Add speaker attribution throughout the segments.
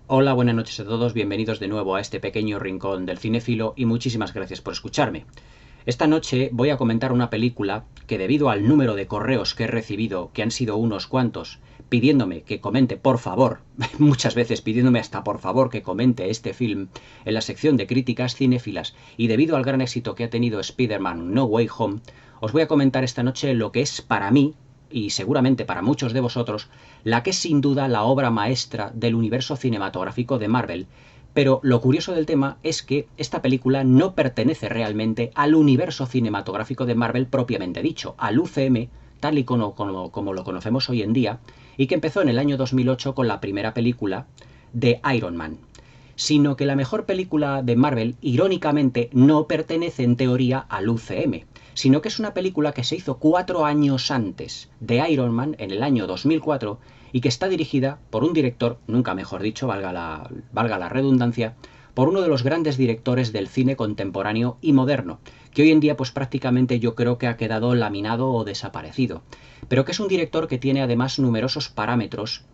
Speaker 1: Hola, buenas noches a todos, bienvenidos de nuevo a este pequeño rincón del cinéfilo y muchísimas gracias por escucharme. Esta noche voy a comentar una película que, debido al número de correos que he recibido, que han sido unos cuantos, pidiéndome que comente por favor, muchas veces pidiéndome hasta por favor que comente este film en la sección de críticas cinéfilas, y debido al gran éxito que ha tenido Spider-Man No Way Home, os voy a comentar esta noche lo que es para mí, y seguramente para muchos de vosotros, la que es sin duda la obra maestra del universo cinematográfico de Marvel. Pero lo curioso del tema es que esta película no pertenece realmente al universo cinematográfico de Marvel propiamente dicho, al UCM, tal y como lo conocemos hoy en día, y que empezó en el año 2008 con la primera película de Iron Man, sino que la mejor película de Marvel, irónicamente, no pertenece en teoría al UCM, sino que es una película que se hizo 4 años antes de Iron Man, en el año 2004, y que está dirigida por un director, nunca mejor dicho, valga la redundancia, por uno de los grandes directores del cine contemporáneo y moderno, que hoy en día pues prácticamente yo creo que ha quedado laminado o desaparecido, pero que es un director que tiene además numerosos parámetros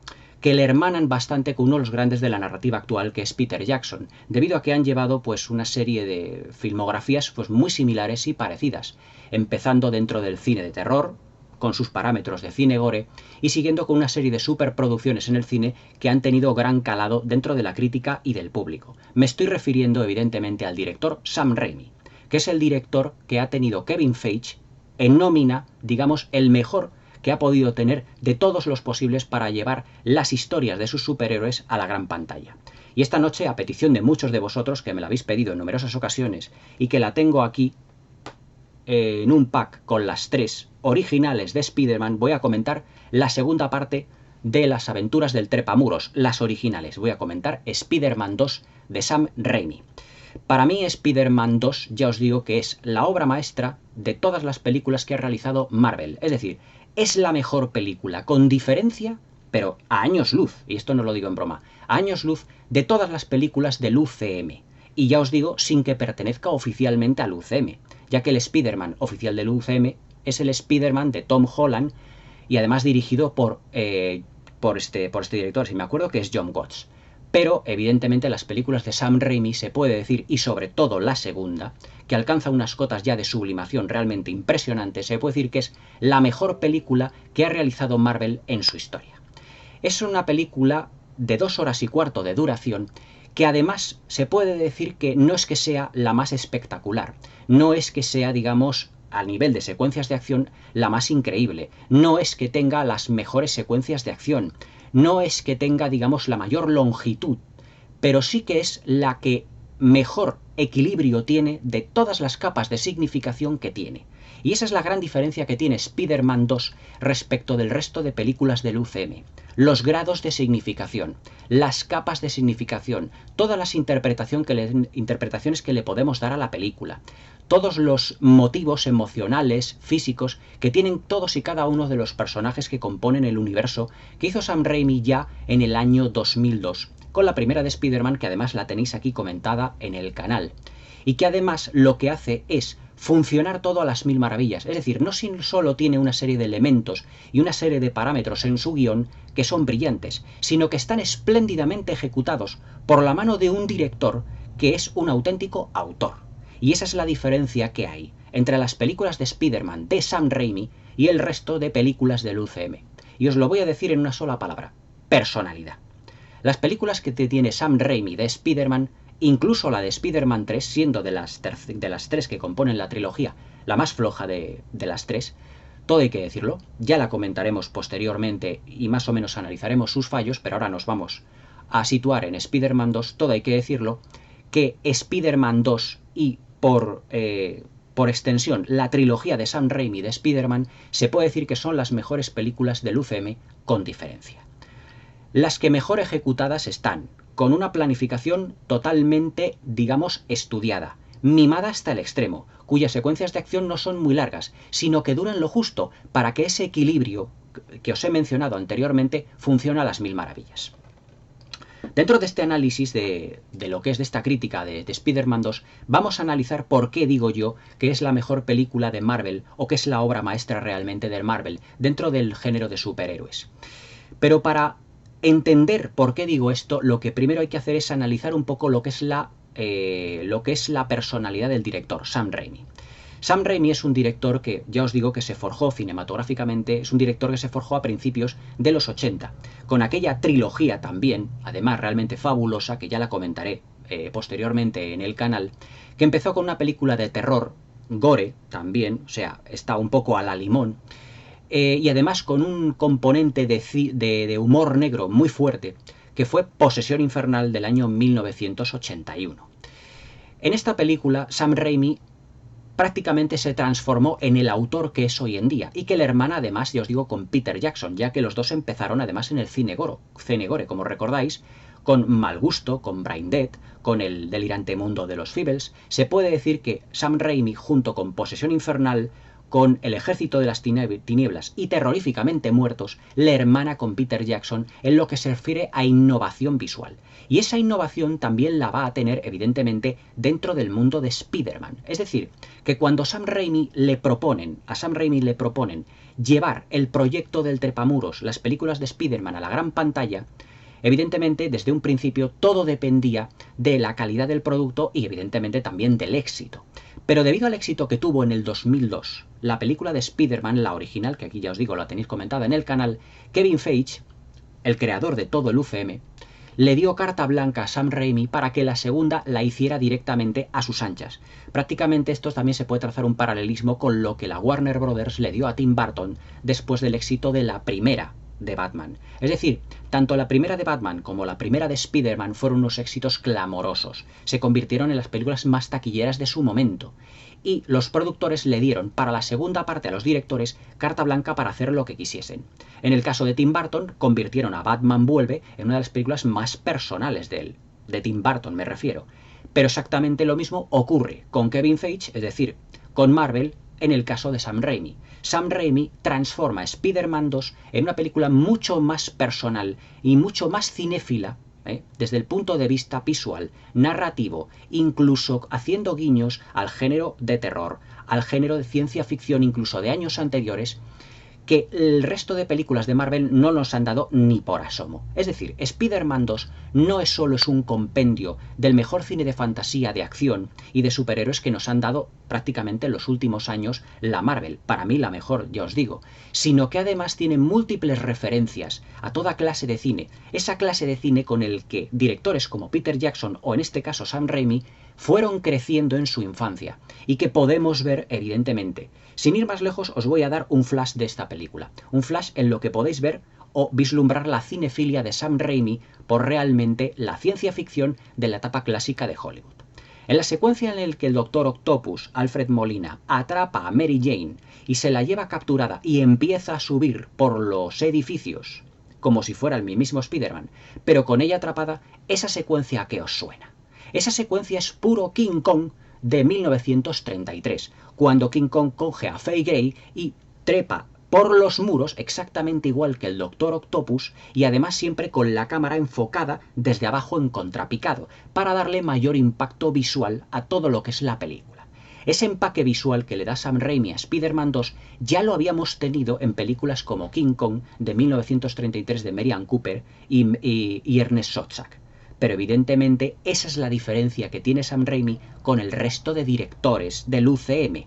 Speaker 1: que le hermanan bastante con uno de los grandes de la narrativa actual, que es Peter Jackson, debido a que han llevado pues una serie de filmografías pues muy similares y parecidas, empezando dentro del cine de terror, con sus parámetros de cine gore, y siguiendo con una serie de superproducciones en el cine que han tenido gran calado dentro de la crítica y del público. Me estoy refiriendo evidentemente al director Sam Raimi, que es el director que ha tenido Kevin Feige en nómina, digamos, el mejor que ha podido tener de todos los posibles para llevar las historias de sus superhéroes a la gran pantalla. Y esta noche, a petición de muchos de vosotros, que me la habéis pedido en numerosas ocasiones y que la tengo aquí en un pack con las 3 originales de Spider-Man, voy a comentar la segunda parte de las aventuras del Trepamuros, las originales. Voy a comentar Spider-Man 2 de Sam Raimi. Para mí, Spider-Man 2, ya os digo que es la obra maestra de todas las películas que ha realizado Marvel. Es decir, es la mejor película, con diferencia, pero a años luz, y esto no lo digo en broma, a años luz de todas las películas del UCM. Y ya os digo, sin que pertenezca oficialmente al UCM, ya que el Spider-Man oficial del UCM es el Spider-Man de Tom Holland, y además dirigido por este director, si me acuerdo, que es John Watts. Pero, evidentemente, las películas de Sam Raimi se puede decir, y sobre todo la segunda, que alcanza unas cotas ya de sublimación realmente impresionantes, se puede decir que es la mejor película que ha realizado Marvel en su historia. Es una película de 2 horas y cuarto de duración, que además se puede decir que no es que sea la más espectacular, no es que sea, digamos, a nivel de secuencias de acción, la más increíble, no es que tenga las mejores secuencias de acción, no es que tenga, digamos, la mayor longitud, pero sí que es la que mejor equilibrio tiene de todas las capas de significación que tiene. Y esa es la gran diferencia que tiene Spider-Man 2 respecto del resto de películas del UCM. Los grados de significación, las capas de significación, todas las interpretaciones que le podemos dar a la película, todos los motivos emocionales, físicos, que tienen todos y cada uno de los personajes que componen el universo que hizo Sam Raimi ya en el año 2002, con la primera de Spider-Man, que además la tenéis aquí comentada en el canal, y que además lo que hace es funcionar todo a las mil maravillas. Es decir, no solo tiene una serie de elementos y una serie de parámetros en su guión que son brillantes, sino que están espléndidamente ejecutados por la mano de un director que es un auténtico autor. Y esa es la diferencia que hay entre las películas de Spider-Man de Sam Raimi y el resto de películas del UCM. Y os lo voy a decir en una sola palabra: personalidad. Las películas que tiene Sam Raimi de Spider-Man, incluso la de Spider-Man 3, siendo de las 3 que componen la trilogía la más floja de las 3, todo hay que decirlo, ya la comentaremos posteriormente y más o menos analizaremos sus fallos, pero ahora nos vamos a situar en Spider-Man 2, todo hay que decirlo, que Spider-Man 2 y por extensión la trilogía de Sam Raimi de Spider-Man se puede decir que son las mejores películas del UCM con diferencia. Las que mejor ejecutadas están, con una planificación totalmente, digamos, estudiada, mimada hasta el extremo, cuyas secuencias de acción no son muy largas, sino que duran lo justo para que ese equilibrio que os he mencionado anteriormente funcione a las mil maravillas. Dentro de este análisis de lo que es de esta crítica de Spider-Man 2, vamos a analizar por qué digo yo que es la mejor película de Marvel, o que es la obra maestra realmente de Marvel, dentro del género de superhéroes. Pero para entender por qué digo esto, lo que primero hay que hacer es analizar un poco lo que es la personalidad del director, Sam Raimi. Sam Raimi es un director que, ya os digo, que se forjó cinematográficamente, es un director que se forjó a principios de los 80, con aquella trilogía también, además realmente fabulosa, que ya la comentaré posteriormente en el canal, que empezó con una película de terror, gore también, o sea, está un poco a la limón, y además con un componente de humor negro muy fuerte, que fue Posesión Infernal del año 1981. En esta película, Sam Raimi prácticamente se transformó en el autor que es hoy en día, y que la hermana además, ya os digo, con Peter Jackson, ya que los dos empezaron además en el cine gore, como recordáis, con Mal Gusto, con Brain Dead, con El delirante mundo de los Feebles. Se puede decir que Sam Raimi, junto con Posesión Infernal, con El ejército de las tinieblas y Terroríficamente muertos, le hermana con Peter Jackson en lo que se refiere a innovación visual. Y esa innovación también la va a tener, evidentemente, dentro del mundo de Spider-Man. Es decir, que cuando a Sam Raimi le proponen llevar el proyecto del trepamuros, las películas de Spider-Man a la gran pantalla, evidentemente, desde un principio todo dependía de la calidad del producto y evidentemente también del éxito. Pero debido al éxito que tuvo en el 2002 la película de Spider-Man, la original, que aquí ya os digo, la tenéis comentada en el canal, Kevin Feige, el creador de todo el UCM, le dio carta blanca a Sam Raimi para que la segunda la hiciera directamente a sus anchas. Prácticamente esto también se puede trazar un paralelismo con lo que la Warner Brothers le dio a Tim Burton después del éxito de la primera de Batman. Es decir, tanto la primera de Batman como la primera de Spider-Man fueron unos éxitos clamorosos. Se convirtieron en las películas más taquilleras de su momento. Y los productores le dieron para la segunda parte a los directores carta blanca para hacer lo que quisiesen. En el caso de Tim Burton, convirtieron a Batman Vuelve en una de las películas más personales de él. De Tim Burton me refiero. Pero exactamente lo mismo ocurre con Kevin Feige, es decir, con Marvel, en el caso de Sam Raimi. Sam Raimi transforma Spider-Man 2 en una película mucho más personal y mucho más cinéfila, desde el punto de vista visual, narrativo, incluso haciendo guiños al género de terror, al género de ciencia ficción incluso de años anteriores, que el resto de películas de Marvel no nos han dado ni por asomo. Es decir, Spider-Man 2 no es solo un compendio del mejor cine de fantasía, de acción y de superhéroes que nos han dado prácticamente en los últimos años la Marvel, para mí la mejor, ya os digo, sino que además tiene múltiples referencias a toda clase de cine, esa clase de cine con el que directores como Peter Jackson o en este caso Sam Raimi fueron creciendo en su infancia y que podemos ver evidentemente. Sin ir más lejos, os voy a dar un flash de esta película. Un flash en lo que podéis ver o vislumbrar la cinefilia de Sam Raimi por realmente la ciencia ficción de la etapa clásica de Hollywood. En la secuencia en la que el Doctor Octopus, Alfred Molina, atrapa a Mary Jane y se la lleva capturada y empieza a subir por los edificios, como si fuera el mismo Spider-Man, pero con ella atrapada, esa secuencia que os suena. Esa secuencia es puro King Kong de 1933, cuando King Kong coge a Fay Gray y trepa por los muros exactamente igual que el Doctor Octopus y además siempre con la cámara enfocada desde abajo en contrapicado para darle mayor impacto visual a todo lo que es la película. Ese empaque visual que le da Sam Raimi a Spider-Man 2 ya lo habíamos tenido en películas como King Kong de 1933 de Merian Cooper y Ernest Sotzak. Pero evidentemente esa es la diferencia que tiene Sam Raimi con el resto de directores del UCM,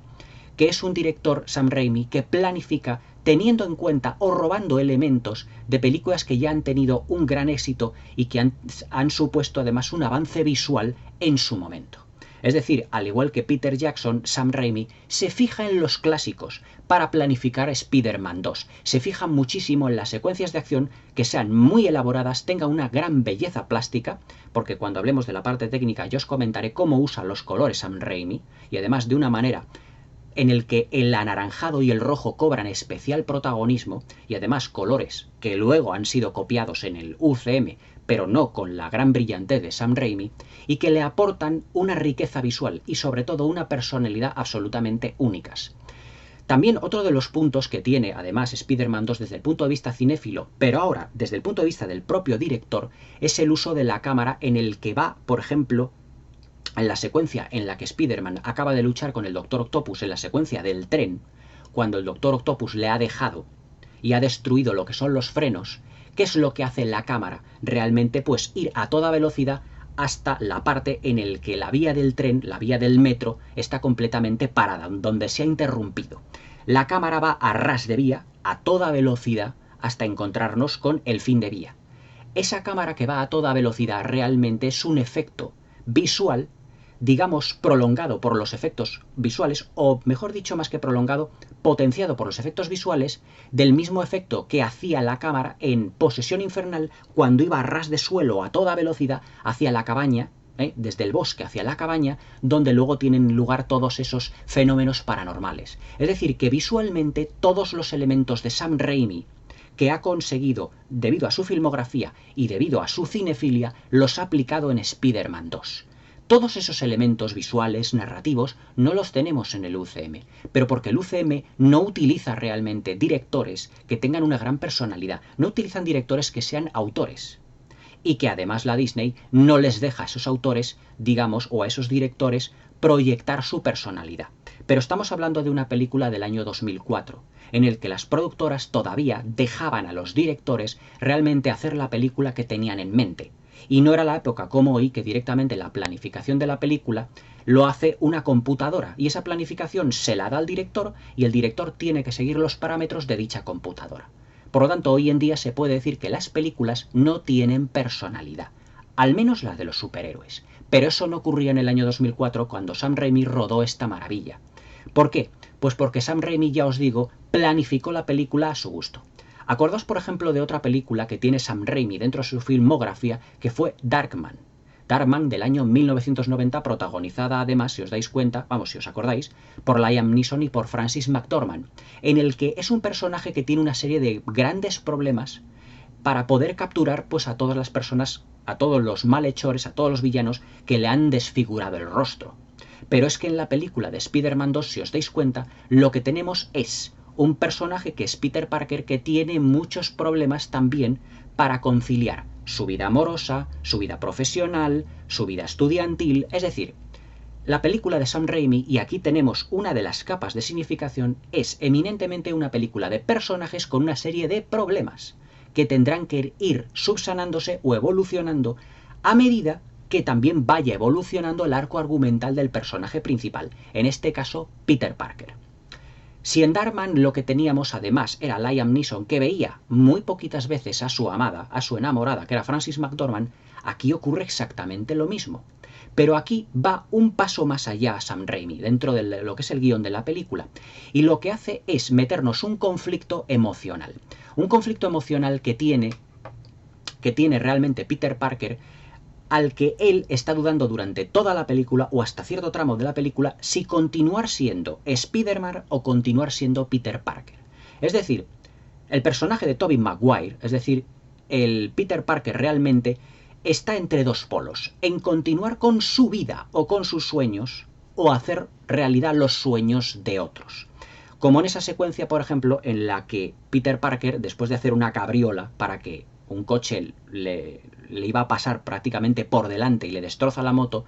Speaker 1: que es un director, Sam Raimi, que planifica teniendo en cuenta o robando elementos de películas que ya han tenido un gran éxito y que han supuesto además un avance visual en su momento. Es decir, al igual que Peter Jackson, Sam Raimi se fija en los clásicos para planificar Spider-Man 2. Se fija muchísimo en las secuencias de acción que sean muy elaboradas, tengan una gran belleza plástica, porque cuando hablemos de la parte técnica yo os comentaré cómo usa los colores Sam Raimi, y además de una manera en el que el anaranjado y el rojo cobran especial protagonismo, y además colores que luego han sido copiados en el UCM, pero no con la gran brillantez de Sam Raimi, y que le aportan una riqueza visual y sobre todo una personalidad absolutamente únicas. También otro de los puntos que tiene además Spider-Man 2 desde el punto de vista cinéfilo, pero ahora desde el punto de vista del propio director, es el uso de la cámara en el que va, por ejemplo, en la secuencia en la que Spider-Man acaba de luchar con el Doctor Octopus en la secuencia del tren, cuando el Doctor Octopus le ha dejado y ha destruido lo que son los frenos, ¿Qué es lo que hace la cámara? Realmente pues ir a toda velocidad hasta la parte en el que la vía del tren, la vía del metro, está completamente parada, donde se ha interrumpido. La cámara va a ras de vía, a toda velocidad, hasta encontrarnos con el fin de vía. Esa cámara que va a toda velocidad realmente es un efecto visual, digamos, prolongado por los efectos visuales, o mejor dicho, más que prolongado, potenciado por los efectos visuales, del mismo efecto que hacía la cámara en Posesión Infernal cuando iba a ras de suelo a toda velocidad hacia la cabaña, desde el bosque hacia la cabaña, donde luego tienen lugar todos esos fenómenos paranormales. Es decir, que visualmente todos los elementos de Sam Raimi que ha conseguido, debido a su filmografía y debido a su cinefilia, los ha aplicado en Spider-Man 2. Todos esos elementos visuales, narrativos, no los tenemos en el UCM, pero porque el UCM no utiliza realmente directores que tengan una gran personalidad, no utilizan directores que sean autores, y que además la Disney no les deja a esos autores, digamos, o a esos directores, proyectar su personalidad. Pero estamos hablando de una película del año 2004, en el que las productoras todavía dejaban a los directores realmente hacer la película que tenían en mente. Y no era la época como hoy que directamente la planificación de la película lo hace una computadora y esa planificación se la da al director y el director tiene que seguir los parámetros de dicha computadora. Por lo tanto, hoy en día se puede decir que las películas no tienen personalidad, al menos las de los superhéroes. Pero eso no ocurría en el año 2004 cuando Sam Raimi rodó esta maravilla. ¿Por qué? Pues porque Sam Raimi, ya os digo, planificó la película a su gusto. Acordaos, por ejemplo, de otra película que tiene Sam Raimi dentro de su filmografía, que fue Darkman. Darkman del año 1990, protagonizada además, si os dais cuenta, vamos, si os acordáis, por Liam Neeson y por Frances McDormand, en el que es un personaje que tiene una serie de grandes problemas para poder capturar pues a todas las personas, a todos los malhechores, a todos los villanos que le han desfigurado el rostro. Pero es que en la película de Spider-Man 2, si os dais cuenta, lo que tenemos es un personaje que es Peter Parker que tiene muchos problemas también para conciliar su vida amorosa, su vida profesional, su vida estudiantil, es decir, la película de Sam Raimi, y aquí tenemos una de las capas de significación, es eminentemente una película de personajes con una serie de problemas que tendrán que ir subsanándose o evolucionando a medida que también vaya evolucionando el arco argumental del personaje principal, en este caso Peter Parker. Si en Darkman lo que teníamos además era Liam Neeson, que veía muy poquitas veces a su amada, a su enamorada, que era Frances McDormand, aquí ocurre exactamente lo mismo. Pero aquí va un paso más allá Sam Raimi, dentro de lo que es el guión de la película. Y lo que hace es meternos un conflicto emocional. Un conflicto emocional que tiene realmente Peter Parker, al que él está dudando durante toda la película o hasta cierto tramo de la película si continuar siendo Spider-Man o continuar siendo Peter Parker. Es decir, el personaje de Tobey Maguire, es decir, el Peter Parker realmente está entre dos polos, en continuar con su vida o con sus sueños o hacer realidad los sueños de otros. Como en esa secuencia, por ejemplo, en la que Peter Parker, después de hacer una cabriola para que un coche le iba a pasar prácticamente por delante y le destroza la moto,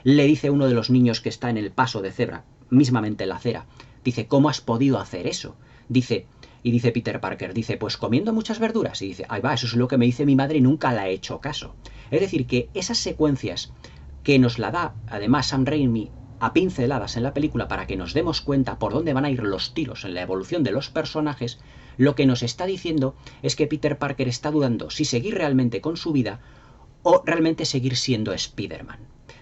Speaker 1: le dice uno de los niños que está en el paso de cebra, mismamente en la acera, dice, ¿cómo has podido hacer eso? Dice Peter Parker, dice, pues comiendo muchas verduras. Y dice, ahí va, eso es lo que me dice mi madre y nunca la he hecho caso. Es decir, que esas secuencias que nos la da, además, Sam Raimi a pinceladas en la película para que nos demos cuenta por dónde van a ir los tiros en la evolución de los personajes, lo que nos está diciendo es que Peter Parker está dudando si seguir realmente con su vida o realmente seguir siendo Spider-Man.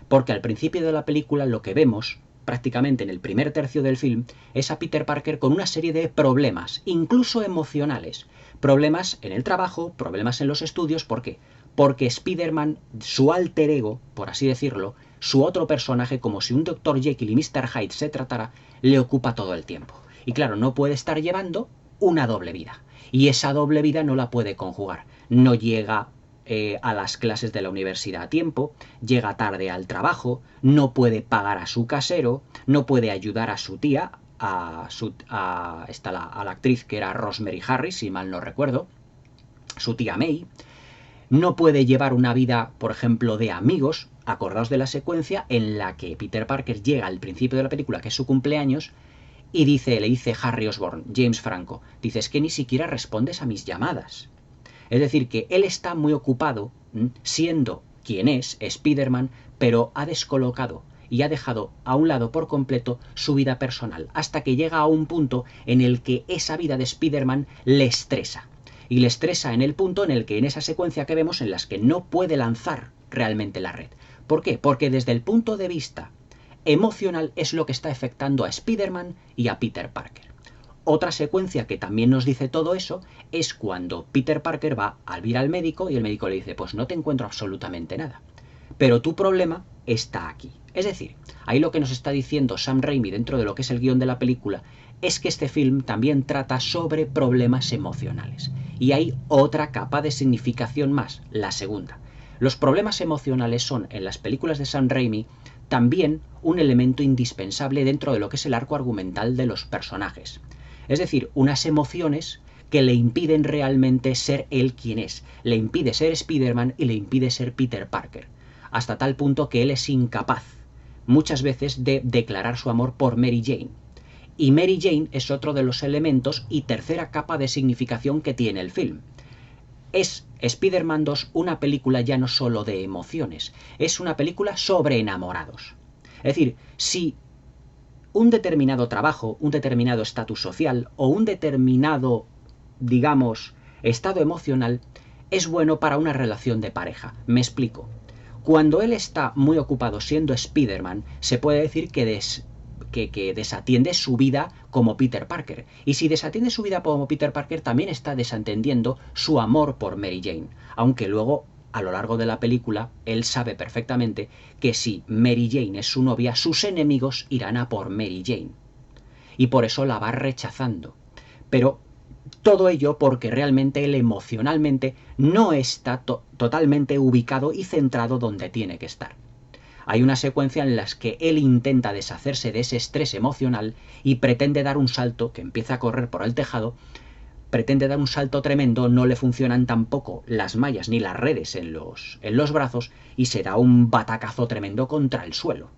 Speaker 1: Porque al principio de la película lo que vemos, prácticamente en el primer tercio del film, es a Peter Parker con una serie de problemas, incluso emocionales. Problemas en el trabajo, problemas en los estudios, ¿por qué? Porque Spider-Man, su alter ego, por así decirlo, su otro personaje, como si un Dr. Jekyll y Mr. Hyde se tratara, le ocupa todo el tiempo. Y claro, no puede estar llevando una doble vida. Y esa doble vida no la puede conjugar. No llega a las clases de la universidad a tiempo, llega tarde al trabajo, no puede pagar a su casero, no puede ayudar a su tía, a la actriz que era Rosemary Harris, si mal no recuerdo, su tía May. No puede llevar una vida, por ejemplo, de amigos. Acordaos de la secuencia en la que Peter Parker llega al principio de la película, que es su cumpleaños, y le dice Harry Osborn, James Franco, dice, es que ni siquiera respondes a mis llamadas. Es decir, que él está muy ocupado siendo quien es, Spider-Man, pero ha descolocado y ha dejado a un lado por completo su vida personal, hasta que llega a un punto en el que esa vida de Spider-Man le estresa. Y le estresa en el punto en el que en esa secuencia que vemos en las que no puede lanzar realmente la red. ¿Por qué? Porque desde el punto de vista emocional es lo que está afectando a Spider-Man y a Peter Parker. Otra secuencia que también nos dice todo eso es cuando Peter Parker va a ir al médico y el médico le dice, pues no te encuentro absolutamente nada, pero tu problema está aquí. Es decir, ahí lo que nos está diciendo Sam Raimi dentro de lo que es el guión de la película es que este film también trata sobre problemas emocionales. Y hay otra capa de significación más, la segunda. Los problemas emocionales son, en las películas de Sam Raimi, también un elemento indispensable dentro de lo que es el arco argumental de los personajes. Es decir, unas emociones que le impiden realmente ser él quien es. Le impide ser Spider-Man y le impide ser Peter Parker. Hasta tal punto que él es incapaz, muchas veces, de declarar su amor por Mary Jane. Y Mary Jane es otro de los elementos y tercera capa de significación que tiene el film. Es Spider-Man 2 una película ya no solo de emociones, es una película sobre enamorados. Es decir, si un determinado trabajo, un determinado estatus social o un determinado, digamos, estado emocional es bueno para una relación de pareja. Me explico. Cuando él está muy ocupado siendo Spider-Man, se puede decir que desatiende su vida como Peter Parker. Y si desatiende su vida como Peter Parker, también está desatendiendo su amor por Mary Jane. Aunque luego, a lo largo de la película, él sabe perfectamente que si Mary Jane es su novia, sus enemigos irán a por Mary Jane. Y por eso la va rechazando. Pero todo ello porque realmente él emocionalmente no está totalmente ubicado y centrado donde tiene que estar. Hay una secuencia en la que él intenta deshacerse de ese estrés emocional y pretende dar un salto, que empieza a correr por el tejado, pretende dar un salto tremendo, no le funcionan tampoco las mallas ni las redes en los brazos y se da un batacazo tremendo contra el suelo.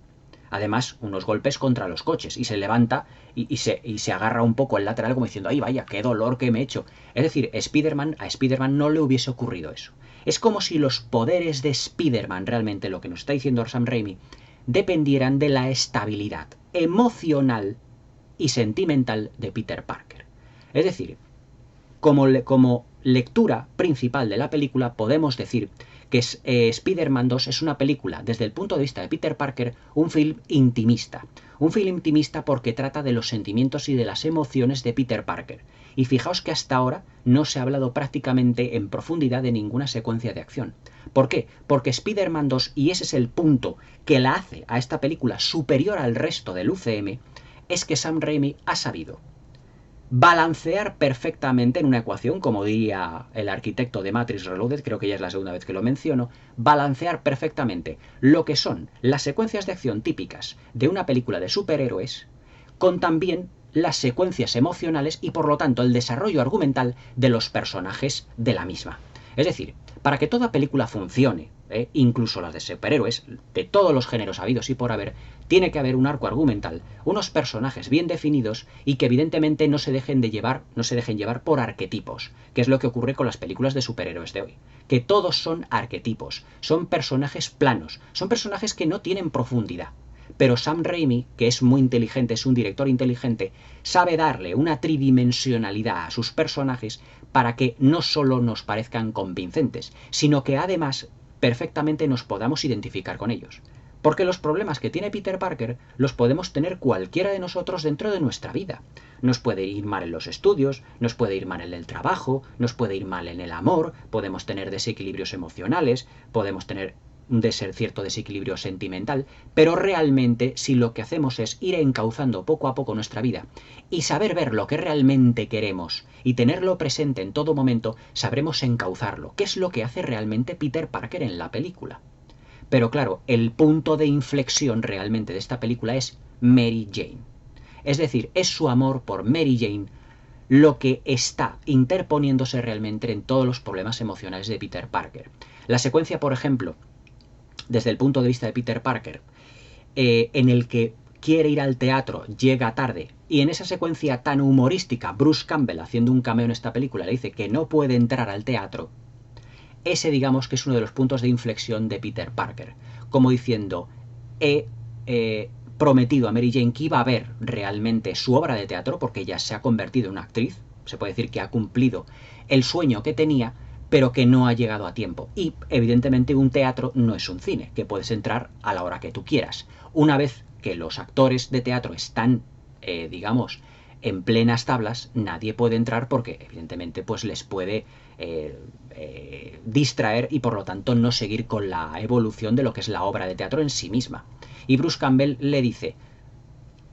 Speaker 1: Además, unos golpes contra los coches y se levanta y se agarra un poco el lateral como diciendo, ¡ay, vaya, qué dolor que me he hecho! Es decir, a Spider-Man no le hubiese ocurrido eso. Es como si los poderes de Spider-Man, realmente lo que nos está diciendo Sam Raimi, dependieran de la estabilidad emocional y sentimental de Peter Parker. Es decir, como lectura principal de la película podemos decir que Spider-Man 2 es una película, desde el punto de vista de Peter Parker, un film intimista. Un film intimista porque trata de los sentimientos y de las emociones de Peter Parker. Y fijaos que hasta ahora no se ha hablado prácticamente en profundidad de ninguna secuencia de acción. ¿Por qué? Porque Spider-Man 2, y ese es el punto que la hace a esta película superior al resto del UCM, es que Sam Raimi ha sabido balancear perfectamente en una ecuación, como diría el arquitecto de Matrix Reloaded, creo que ya es la segunda vez que lo menciono, balancear perfectamente lo que son las secuencias de acción típicas de una película de superhéroes con también las secuencias emocionales y por lo tanto el desarrollo argumental de los personajes de la misma. Es decir, para que toda película funcione, incluso las de superhéroes, de todos los géneros habidos y por haber, tiene que haber un arco argumental, unos personajes bien definidos y que evidentemente no se dejen llevar por arquetipos, que es lo que ocurre con las películas de superhéroes de hoy. Que todos son arquetipos, son personajes planos, son personajes que no tienen profundidad. Pero Sam Raimi, que es muy inteligente, es un director inteligente, sabe darle una tridimensionalidad a sus personajes para que no solo nos parezcan convincentes, sino que además perfectamente nos podamos identificar con ellos. Porque los problemas que tiene Peter Parker los podemos tener cualquiera de nosotros dentro de nuestra vida. Nos puede ir mal en los estudios, nos puede ir mal en el trabajo, nos puede ir mal en el amor, podemos tener desequilibrios emocionales, podemos tener cierto desequilibrio sentimental, pero realmente si lo que hacemos es ir encauzando poco a poco nuestra vida y saber ver lo que realmente queremos y tenerlo presente en todo momento, sabremos encauzarlo, que es lo que hace realmente Peter Parker en la película. Pero claro, el punto de inflexión realmente de esta película es Mary Jane. Es decir, es su amor por Mary Jane lo que está interponiéndose realmente en todos los problemas emocionales de Peter Parker. La secuencia, por ejemplo, desde el punto de vista de Peter Parker, en el que quiere ir al teatro, llega tarde, y en esa secuencia tan humorística, Bruce Campbell, haciendo un cameo en esta película, le dice que no puede entrar al teatro, ese digamos que es uno de los puntos de inflexión de Peter Parker, como diciendo, he prometido a Mary Jane que iba a ver realmente su obra de teatro, porque ella se ha convertido en una actriz, se puede decir que ha cumplido el sueño que tenía, pero que no ha llegado a tiempo. Y evidentemente un teatro no es un cine, que puedes entrar a la hora que tú quieras. Una vez que los actores de teatro están, digamos, en plenas tablas, nadie puede entrar porque evidentemente pues les puede distraer y por lo tanto no seguir con la evolución de lo que es la obra de teatro en sí misma. Y Bruce Campbell le dice,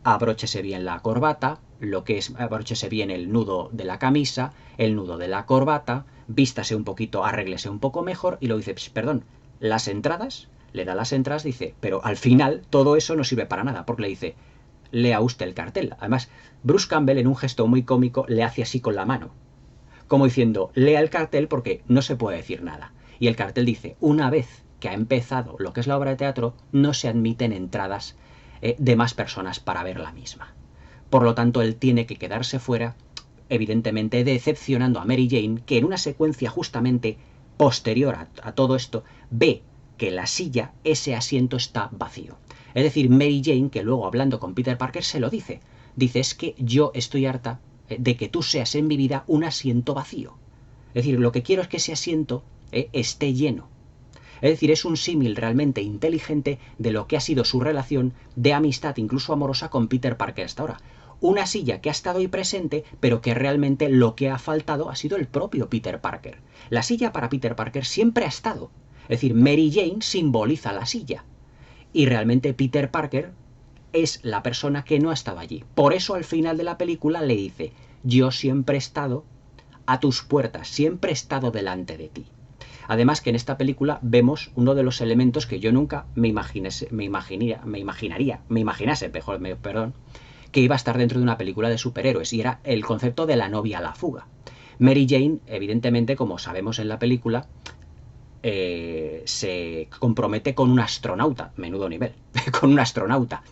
Speaker 1: abróchese bien la corbata, lo que es abróchese bien el nudo de la camisa, el nudo de la corbata, vístase un poquito, arréglese un poco mejor, y lo dice, perdón, las entradas, le da las entradas, dice, pero al final todo eso no sirve para nada, porque le dice, lea usted el cartel. Además, Bruce Campbell en un gesto muy cómico le hace así con la mano, como diciendo, lea el cartel porque no se puede decir nada. Y el cartel dice, una vez que ha empezado lo que es la obra de teatro, no se admiten entradas de más personas para ver la misma. Por lo tanto, él tiene que quedarse fuera, evidentemente decepcionando a Mary Jane, que en una secuencia justamente posterior a todo esto, ve que la silla, ese asiento está vacío. Es decir, Mary Jane, que luego hablando con Peter Parker se lo dice, es que yo estoy harta de que tú seas en mi vida un asiento vacío. Es decir, lo que quiero es que ese asiento esté lleno. Es decir, es un símil realmente inteligente de lo que ha sido su relación de amistad, incluso amorosa, con Peter Parker hasta ahora. Una silla que ha estado ahí presente, pero que realmente lo que ha faltado ha sido el propio Peter Parker. La silla para Peter Parker siempre ha estado. Es decir, Mary Jane simboliza la silla. Y realmente Peter Parker es la persona que no ha estado allí. Por eso al final de la película le dice, yo siempre he estado a tus puertas, siempre he estado delante de ti. Además que en esta película vemos uno de los elementos que yo nunca me imaginase, que iba a estar dentro de una película de superhéroes, y era el concepto de la novia a la fuga. Mary Jane, evidentemente, como sabemos en la película, se compromete con un astronauta, menudo nivel, con un astronauta,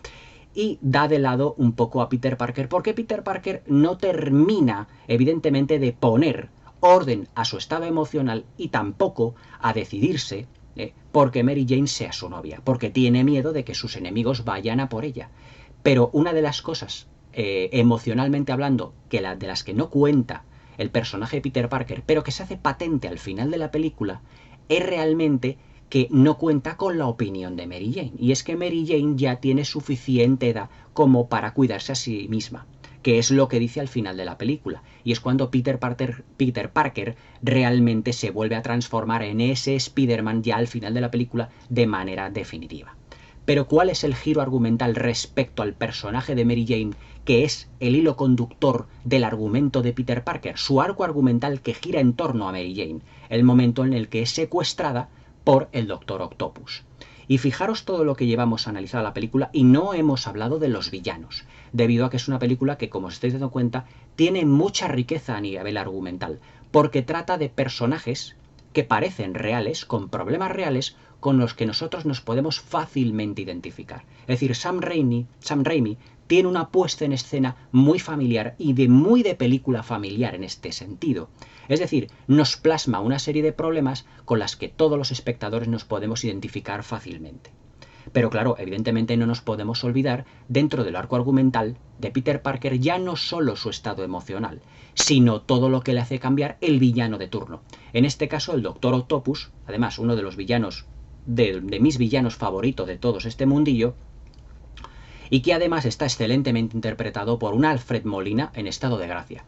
Speaker 1: y da de lado un poco a Peter Parker, porque Peter Parker no termina, evidentemente, de poner orden a su estado emocional y tampoco a decidirse porque Mary Jane sea su novia, porque tiene miedo de que sus enemigos vayan a por ella. Pero una de las cosas, emocionalmente hablando, de las que no cuenta el personaje de Peter Parker, pero que se hace patente al final de la película, es realmente que no cuenta con la opinión de Mary Jane. Y es que Mary Jane ya tiene suficiente edad como para cuidarse a sí misma, que es lo que dice al final de la película. Y es cuando Peter Parker realmente se vuelve a transformar en ese Spider-Man ya al final de la película de manera definitiva. Pero ¿cuál es el giro argumental respecto al personaje de Mary Jane, que es el hilo conductor del argumento de Peter Parker? Su arco argumental que gira en torno a Mary Jane, el momento en el que es secuestrada por el Doctor Octopus. Y fijaros todo lo que llevamos a analizar la película y no hemos hablado de los villanos, debido a que es una película que, como os estáis dando cuenta, tiene mucha riqueza a nivel argumental, porque trata de personajes que parecen reales, con problemas reales, con los que nosotros nos podemos fácilmente identificar. Es decir, Sam Raimi tiene una puesta en escena muy familiar y muy de película familiar en este sentido. Es decir, nos plasma una serie de problemas con las que todos los espectadores nos podemos identificar fácilmente. Pero claro, evidentemente no nos podemos olvidar, dentro del arco argumental de Peter Parker, ya no solo su estado emocional, sino todo lo que le hace cambiar el villano de turno. En este caso, el Doctor Octopus, además uno de los villanos, de mis villanos favoritos de todos este mundillo, y que además está excelentemente interpretado por un Alfred Molina en estado de gracia.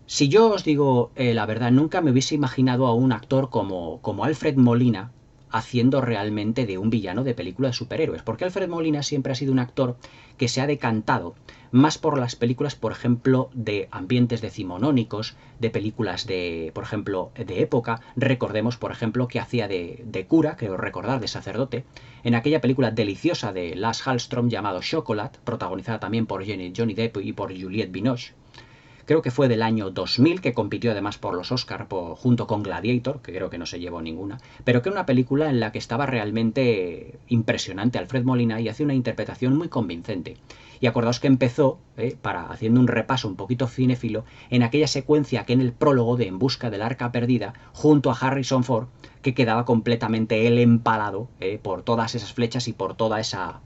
Speaker 1: Si yo os digo la verdad, nunca me hubiese imaginado a un actor como Alfred Molina haciendo realmente de un villano de película de superhéroes, porque Alfred Molina siempre ha sido un actor que se ha decantado más por las películas, por ejemplo, de ambientes decimonónicos, de películas de, por ejemplo, de época. Recordemos, por ejemplo, que hacía de cura, creo recordar, de sacerdote, en aquella película deliciosa de Lasse Hallström llamado Chocolat, protagonizada también por Johnny Depp y por Juliette Binoche, creo que fue del año 2000, que compitió además por los Oscar junto con Gladiator, que creo que no se llevó ninguna, pero que era una película en la que estaba realmente impresionante Alfred Molina y hace una interpretación muy convincente. Y acordaos que empezó, haciendo un repaso un poquito cinéfilo, en aquella secuencia que en el prólogo de En busca del arca perdida, junto a Harrison Ford, que quedaba completamente él empalado por todas esas flechas y por toda esa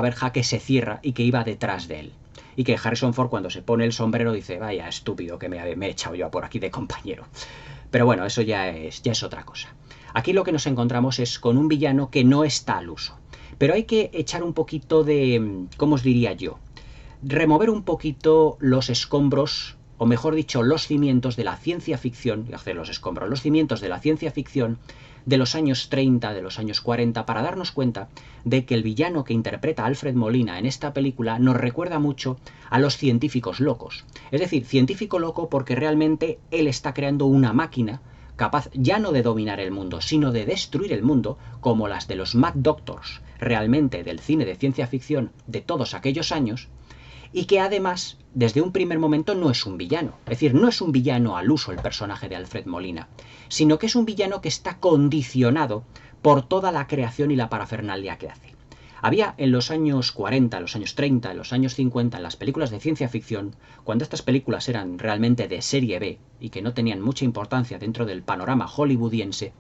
Speaker 1: verja que se cierra y que iba detrás de él. Y que Harrison Ford, cuando se pone el sombrero, dice, vaya estúpido que me he echado yo por aquí de compañero. Pero bueno, eso ya es otra cosa. Aquí lo que nos encontramos es con un villano que no está al uso. Pero hay que echar un poquito de, ¿cómo os diría yo? Remover un poquito los escombros, o mejor dicho, los cimientos de la ciencia ficción, y hacer los escombros, los cimientos de la ciencia ficción de los años 30, de los años 40, para darnos cuenta de que el villano que interpreta Alfred Molina en esta película nos recuerda mucho a los científicos locos. Es decir, científico loco porque realmente él está creando una máquina capaz ya no de dominar el mundo, sino de destruir el mundo, como las de los Mad Doctors, realmente del cine de ciencia ficción de todos aquellos años, y que además, desde un primer momento, no es un villano. Es decir, no es un villano al uso el personaje de Alfred Molina, sino que es un villano que está condicionado por toda la creación y la parafernalia que hace. Había en los años 40, en los años 30, en los años 50, en las películas de ciencia ficción, cuando estas películas eran realmente de serie B y que no tenían mucha importancia dentro del panorama hollywoodiense,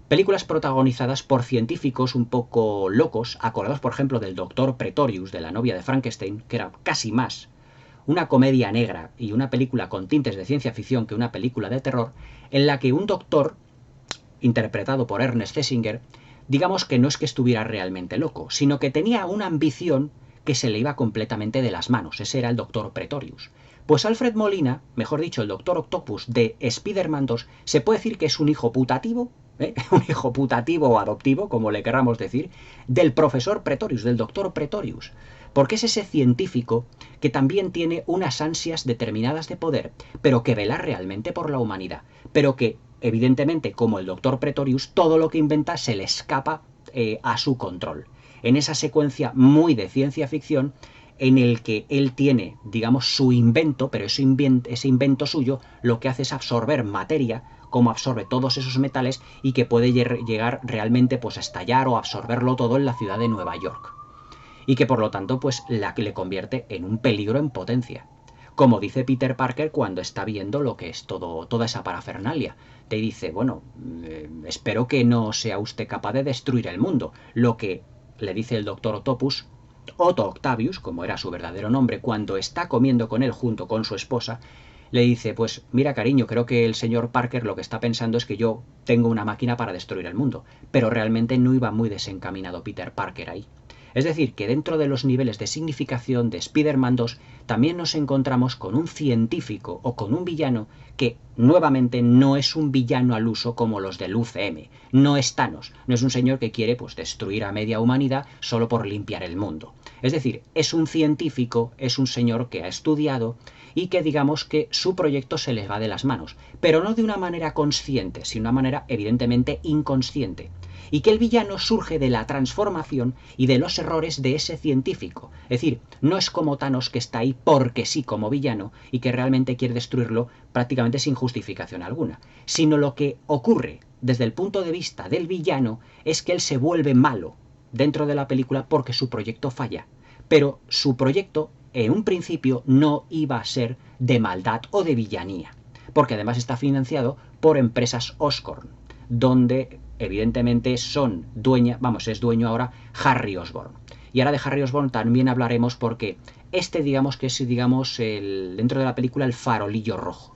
Speaker 1: películas protagonizadas por científicos un poco locos, acordados por ejemplo del Doctor Pretorius, de la novia de Frankenstein, que era casi más una comedia negra y una película con tintes de ciencia ficción que una película de terror, en la que un doctor, interpretado por Ernest Thesiger, digamos que no es que estuviera realmente loco, sino que tenía una ambición que se le iba completamente de las manos. Ese era el Doctor Pretorius. Pues Alfred Molina, mejor dicho, el Doctor Octopus de Spider-Man 2, se puede decir que es un hijo putativo, un hijo putativo o adoptivo, como le queramos decir, del profesor Pretorius, del Doctor Pretorius. Porque es ese científico que también tiene unas ansias determinadas de poder, pero que vela realmente por la humanidad, pero que evidentemente, como el Doctor Pretorius, todo lo que inventa se le escapa a su control. En esa secuencia muy de ciencia ficción, en el que él tiene, digamos, su invento, pero ese invento suyo lo que hace es absorber materia, como absorbe todos esos metales, y que puede llegar realmente pues, a estallar o absorberlo todo en la ciudad de Nueva York. Y que por lo tanto pues la que le convierte en un peligro en potencia. Como dice Peter Parker cuando está viendo lo que es toda esa parafernalia. Te dice, bueno, espero que no sea usted capaz de destruir el mundo. Lo que le dice el Doctor Octopus, Otto Octavius, como era su verdadero nombre, cuando está comiendo con él junto con su esposa, le dice, pues mira cariño, creo que el señor Parker lo que está pensando es que yo tengo una máquina para destruir el mundo. Pero realmente no iba muy desencaminado Peter Parker ahí. Es decir, que dentro de los niveles de significación de Spider-Man 2 también nos encontramos con un científico o con un villano que nuevamente no es un villano al uso como los del UCM. No es Thanos, no es un señor que quiere pues, destruir a media humanidad solo por limpiar el mundo. Es decir, es un científico, es un señor que ha estudiado y que digamos que su proyecto se les va de las manos, pero no de una manera consciente, sino de una manera evidentemente inconsciente. Y que el villano surge de la transformación y de los errores de ese científico. Es decir, no es como Thanos que está ahí porque sí como villano y que realmente quiere destruirlo prácticamente sin justificación alguna, sino lo que ocurre desde el punto de vista del villano es que él se vuelve malo dentro de la película porque su proyecto falla. Pero su proyecto en un principio no iba a ser de maldad o de villanía, porque además está financiado por empresas Oscorn, donde evidentemente es dueño ahora Harry Osborn. Y ahora de Harry Osborn también hablaremos porque digamos que es dentro de la película el farolillo rojo.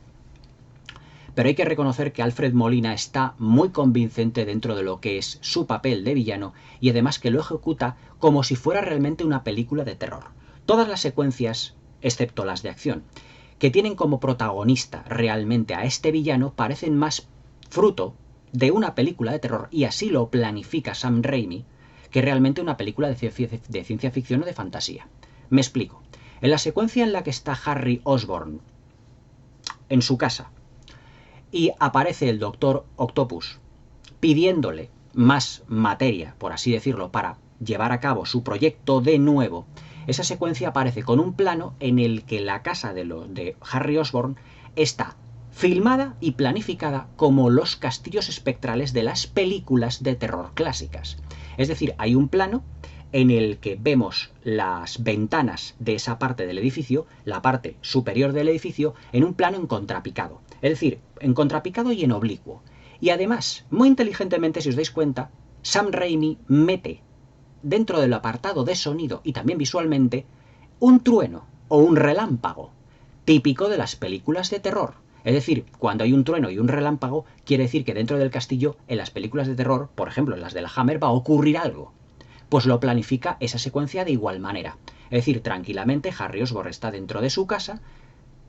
Speaker 1: Pero hay que reconocer que Alfred Molina está muy convincente dentro de lo que es su papel de villano y además que lo ejecuta como si fuera realmente una película de terror. Todas las secuencias, excepto las de acción, que tienen como protagonista realmente a este villano parecen más fruto de una película de terror, y así lo planifica Sam Raimi, que realmente una película de ciencia ficción o de fantasía. Me explico. En la secuencia en la que está Harry Osborn en su casa y aparece el Doctor Octopus pidiéndole más materia, por así decirlo, para llevar a cabo su proyecto de nuevo, Esa secuencia aparece con un plano en el que la casa de Harry Osborn está filmada y planificada como los castillos espectrales de las películas de terror clásicas. Es decir, hay un plano en el que vemos las ventanas de esa parte del edificio, la parte superior del edificio, en un plano en contrapicado. Es decir, en contrapicado y en oblicuo. Y además, muy inteligentemente, si os dais cuenta, Sam Raimi mete dentro del apartado de sonido y también visualmente un trueno o un relámpago, típico de las películas de terror. Es decir, cuando hay un trueno y un relámpago, quiere decir que dentro del castillo, en las películas de terror, por ejemplo en las de la Hammer, va a ocurrir algo. Pues lo planifica esa secuencia de igual manera. Es decir, tranquilamente Harry Osborn está dentro de su casa,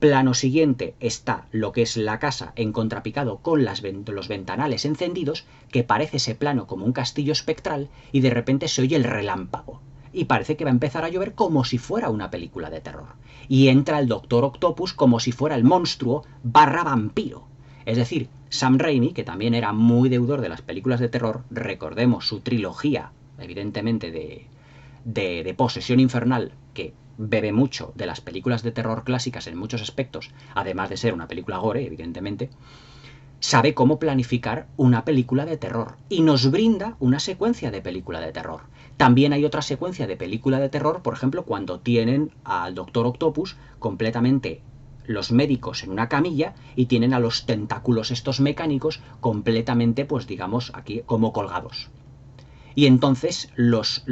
Speaker 1: plano siguiente está lo que es la casa en contrapicado con los ventanales encendidos, que parece ese plano como un castillo espectral, y de repente se oye el relámpago. Y parece que va a empezar a llover como si fuera una película de terror. Y entra el Doctor Octopus como si fuera el monstruo / vampiro. Es decir, Sam Raimi, que también era muy deudor de las películas de terror, recordemos su trilogía, evidentemente, de Posesión Infernal, que bebe mucho de las películas de terror clásicas en muchos aspectos, además de ser una película gore, evidentemente, sabe cómo planificar una película de terror y nos brinda una secuencia de película de terror. También hay otra secuencia de película de terror, por ejemplo, cuando tienen al Doctor Octopus completamente los médicos en una camilla y tienen a los tentáculos estos mecánicos completamente, pues digamos, aquí como colgados. Y entonces los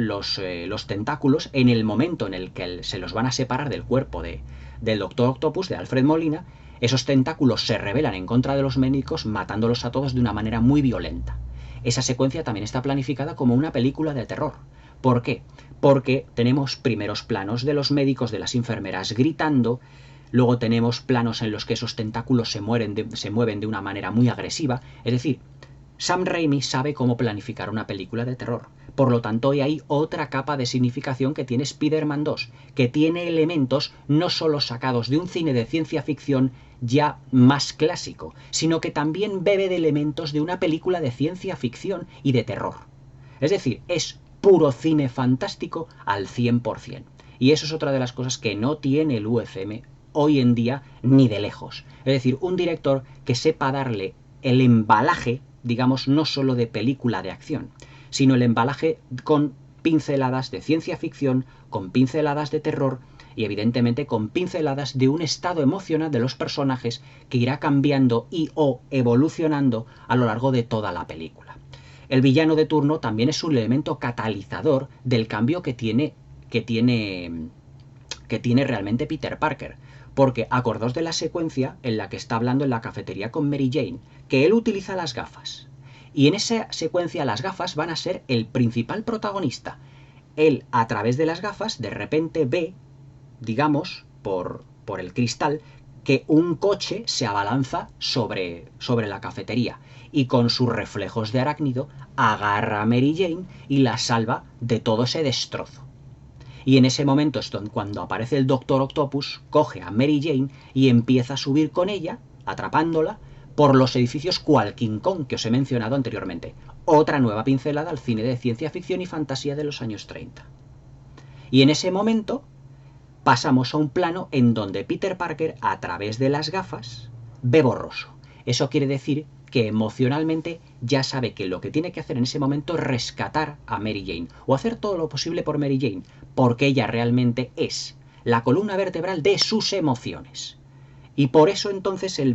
Speaker 1: tentáculos, en el momento en el que se los van a separar del cuerpo del Doctor Octopus, de Alfred Molina, esos tentáculos se rebelan en contra de los médicos, matándolos a todos de una manera muy violenta. Esa secuencia también está planificada como una película de terror. ¿Por qué? Porque tenemos primeros planos de los médicos, de las enfermeras gritando, luego tenemos planos en los que esos tentáculos se mueven de una manera muy agresiva. Es decir, Sam Raimi sabe cómo planificar una película de terror. Por lo tanto, hoy hay otra capa de significación que tiene Spider-Man 2, que tiene elementos no solo sacados de un cine de ciencia ficción ya más clásico, sino que también bebe de elementos de una película de ciencia ficción y de terror. Es decir, es puro cine fantástico al 100%. Y eso es otra de las cosas que no tiene el UCM hoy en día ni de lejos. Es decir, un director que sepa darle el embalaje, digamos, no solo de película de acción, sino el embalaje con pinceladas de ciencia ficción, con pinceladas de terror y evidentemente con pinceladas de un estado emocional de los personajes que irá cambiando y o evolucionando a lo largo de toda la película. El villano de turno también es un elemento catalizador del cambio que tiene realmente Peter Parker. Porque acordaos de la secuencia en la que está hablando en la cafetería con Mary Jane, que él utiliza las gafas. Y en esa secuencia las gafas van a ser el principal protagonista. Él, a través de las gafas, de repente ve, digamos, por el cristal, que un coche se abalanza sobre la cafetería. Y con sus reflejos de arácnido, agarra a Mary Jane y la salva de todo ese destrozo. Y en ese momento es cuando aparece el Doctor Octopus, coge a Mary Jane y empieza a subir con ella, atrapándola, por los edificios cual King Kong que os he mencionado anteriormente. Otra nueva pincelada al cine de ciencia ficción y fantasía de los años 30. Y en ese momento pasamos a un plano en donde Peter Parker, a través de las gafas, ve borroso. Eso quiere decir que emocionalmente ya sabe que lo que tiene que hacer en ese momento es rescatar a Mary Jane, o hacer todo lo posible por Mary Jane, porque ella realmente es la columna vertebral de sus emociones. Y por eso entonces él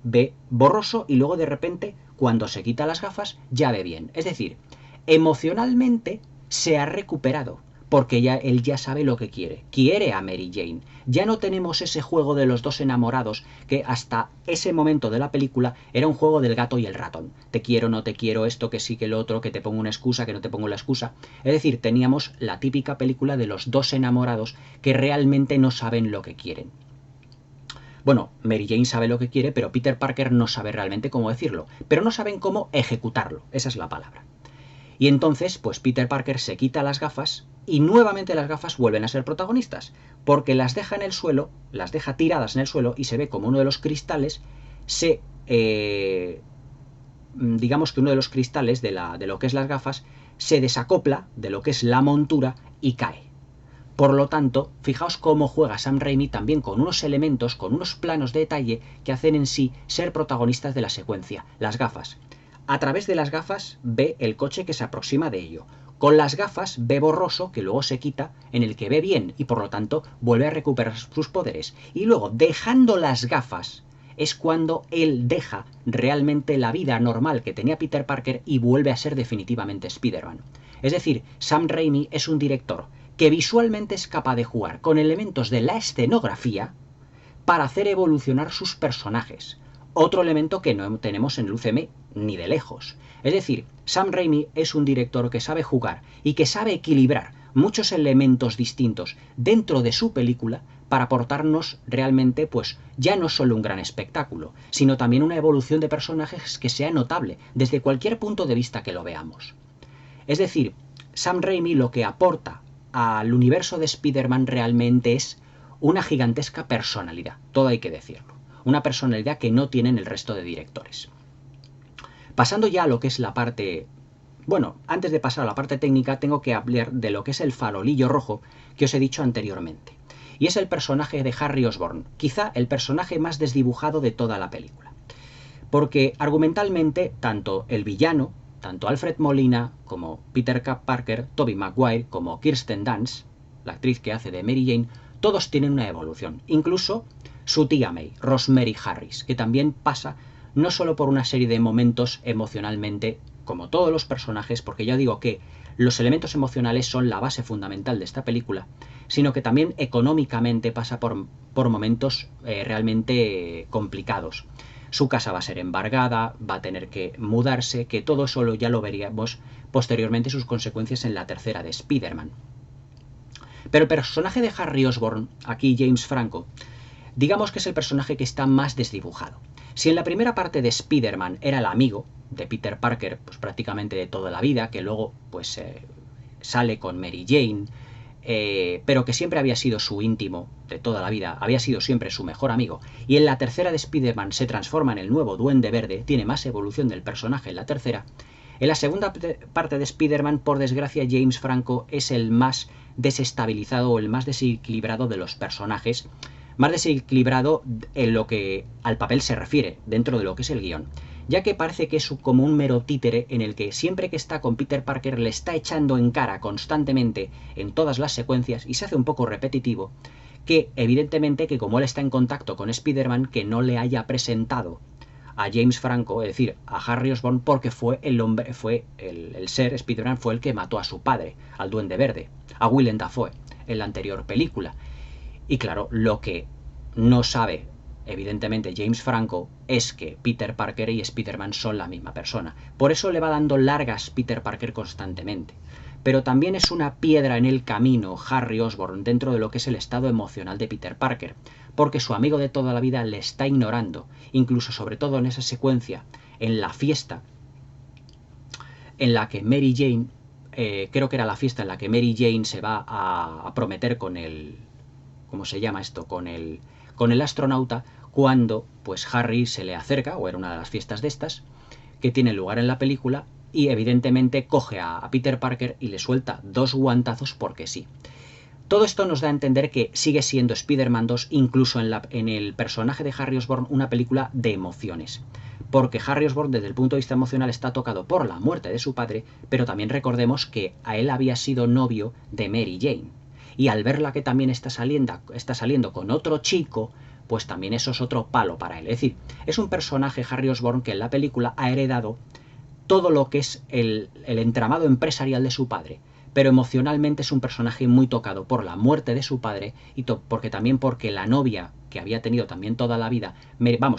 Speaker 1: ve borroso y luego de repente, cuando se quita las gafas, ya ve bien. Es decir, emocionalmente se ha recuperado, porque él ya sabe lo que quiere. Quiere a Mary Jane. Ya no tenemos ese juego de los dos enamorados que hasta ese momento de la película era un juego del gato y el ratón. Te quiero, no te quiero, esto que sí, que lo otro, que te pongo una excusa, que no te pongo la excusa. Es decir, teníamos la típica película de los dos enamorados que realmente no saben lo que quieren. Bueno, Mary Jane sabe lo que quiere, pero Peter Parker no sabe realmente cómo decirlo. Pero no saben cómo ejecutarlo. Esa es la palabra. Y entonces, pues Peter Parker se quita las gafas y nuevamente las gafas vuelven a ser protagonistas, porque las deja en el suelo, las deja tiradas en el suelo y se ve como uno de los cristales digamos que uno de los cristales de lo que es las gafas se desacopla de lo que es la montura y cae. Por lo tanto, fijaos cómo juega Sam Raimi también con unos elementos, con unos planos de detalle que hacen en sí ser protagonistas de la secuencia, las gafas. A través de las gafas ve el coche que se aproxima de ello. Con las gafas ve borroso, que luego se quita, en el que ve bien y por lo tanto vuelve a recuperar sus poderes. Y luego, dejando las gafas, es cuando él deja realmente la vida normal que tenía Peter Parker y vuelve a ser definitivamente Spider-Man. Es decir, Sam Raimi es un director que visualmente es capaz de jugar con elementos de la escenografía para hacer evolucionar sus personajes. Otro elemento que no tenemos en el UCM ni de lejos. Es decir, Sam Raimi es un director que sabe jugar y que sabe equilibrar muchos elementos distintos dentro de su película para aportarnos realmente, pues, ya no solo un gran espectáculo, sino también una evolución de personajes que sea notable desde cualquier punto de vista que lo veamos. Es decir, Sam Raimi lo que aporta al universo de Spider-Man realmente es una gigantesca personalidad, todo hay que decirlo. Una personalidad que no tienen el resto de directores. Pasando ya a lo que es la parte... Bueno, antes de pasar a la parte técnica, tengo que hablar de lo que es el farolillo rojo que os he dicho anteriormente. Y es el personaje de Harry Osborn, quizá el personaje más desdibujado de toda la película. Porque argumentalmente, tanto el villano, tanto Alfred Molina como Peter Parker, Tobey Maguire como Kirsten Dunst, la actriz que hace de Mary Jane, todos tienen una evolución. Incluso su tía May, Rosemary Harris, que también pasa no solo por una serie de momentos emocionalmente, como todos los personajes, porque ya digo que los elementos emocionales son la base fundamental de esta película, sino que también económicamente pasa por momentos realmente complicados. Su casa va a ser embargada, va a tener que mudarse, que todo eso ya lo veríamos posteriormente sus consecuencias en la tercera de Spider-Man. Pero el personaje de Harry Osborn, aquí James Franco, digamos que es el personaje que está más desdibujado. Si en la primera parte de Spider-Man era el amigo de Peter Parker, pues prácticamente de toda la vida, que luego pues sale con Mary Jane, pero que siempre había sido su íntimo de toda la vida, había sido siempre su mejor amigo, y en la tercera de Spider-Man se transforma en el nuevo Duende Verde, tiene más evolución del personaje en la tercera. En la segunda parte de Spider-Man, por desgracia, James Franco es el más desestabilizado o el más desequilibrado de los personajes, más desequilibrado en lo que al papel se refiere, dentro de lo que es el guión, ya que parece que es como un mero títere en el que siempre que está con Peter Parker le está echando en cara constantemente en todas las secuencias y se hace un poco repetitivo, que evidentemente que como él está en contacto con Spider-Man, que no le haya presentado a James Franco, es decir, a Harry Osborn, porque fue el hombre, fue el ser, Spider-Man fue el que mató a su padre, al Duende Verde, a Willem Dafoe, en la anterior película. Y claro, lo que no sabe, evidentemente, James Franco es que Peter Parker y Spider-Man son la misma persona. Por eso le va dando largas Peter Parker constantemente. Pero también es una piedra en el camino Harry Osborn dentro de lo que es el estado emocional de Peter Parker, porque su amigo de toda la vida le está ignorando, incluso sobre todo en esa secuencia, en la fiesta, en la que Mary Jane, creo que era la fiesta en la que Mary Jane se va a prometer con el... ¿Cómo se llama esto? Con el astronauta, cuando pues Harry se le acerca, o era una de las fiestas de estas, que tiene lugar en la película, y evidentemente coge a Peter Parker y le suelta 2 guantazos porque sí. Todo esto nos da a entender que sigue siendo Spider-Man 2, incluso en el personaje de Harry Osborn, una película de emociones. Porque Harry Osborn, desde el punto de vista emocional, está tocado por la muerte de su padre, pero también recordemos que a él había sido novio de Mary Jane. Y al verla que también está saliendo con otro chico, pues también eso es otro palo para él. Es decir, es un personaje, Harry Osborn, que en la película ha heredado todo lo que es el entramado empresarial de su padre, pero emocionalmente es un personaje muy tocado por la muerte de su padre y porque la novia que había tenido también toda la vida,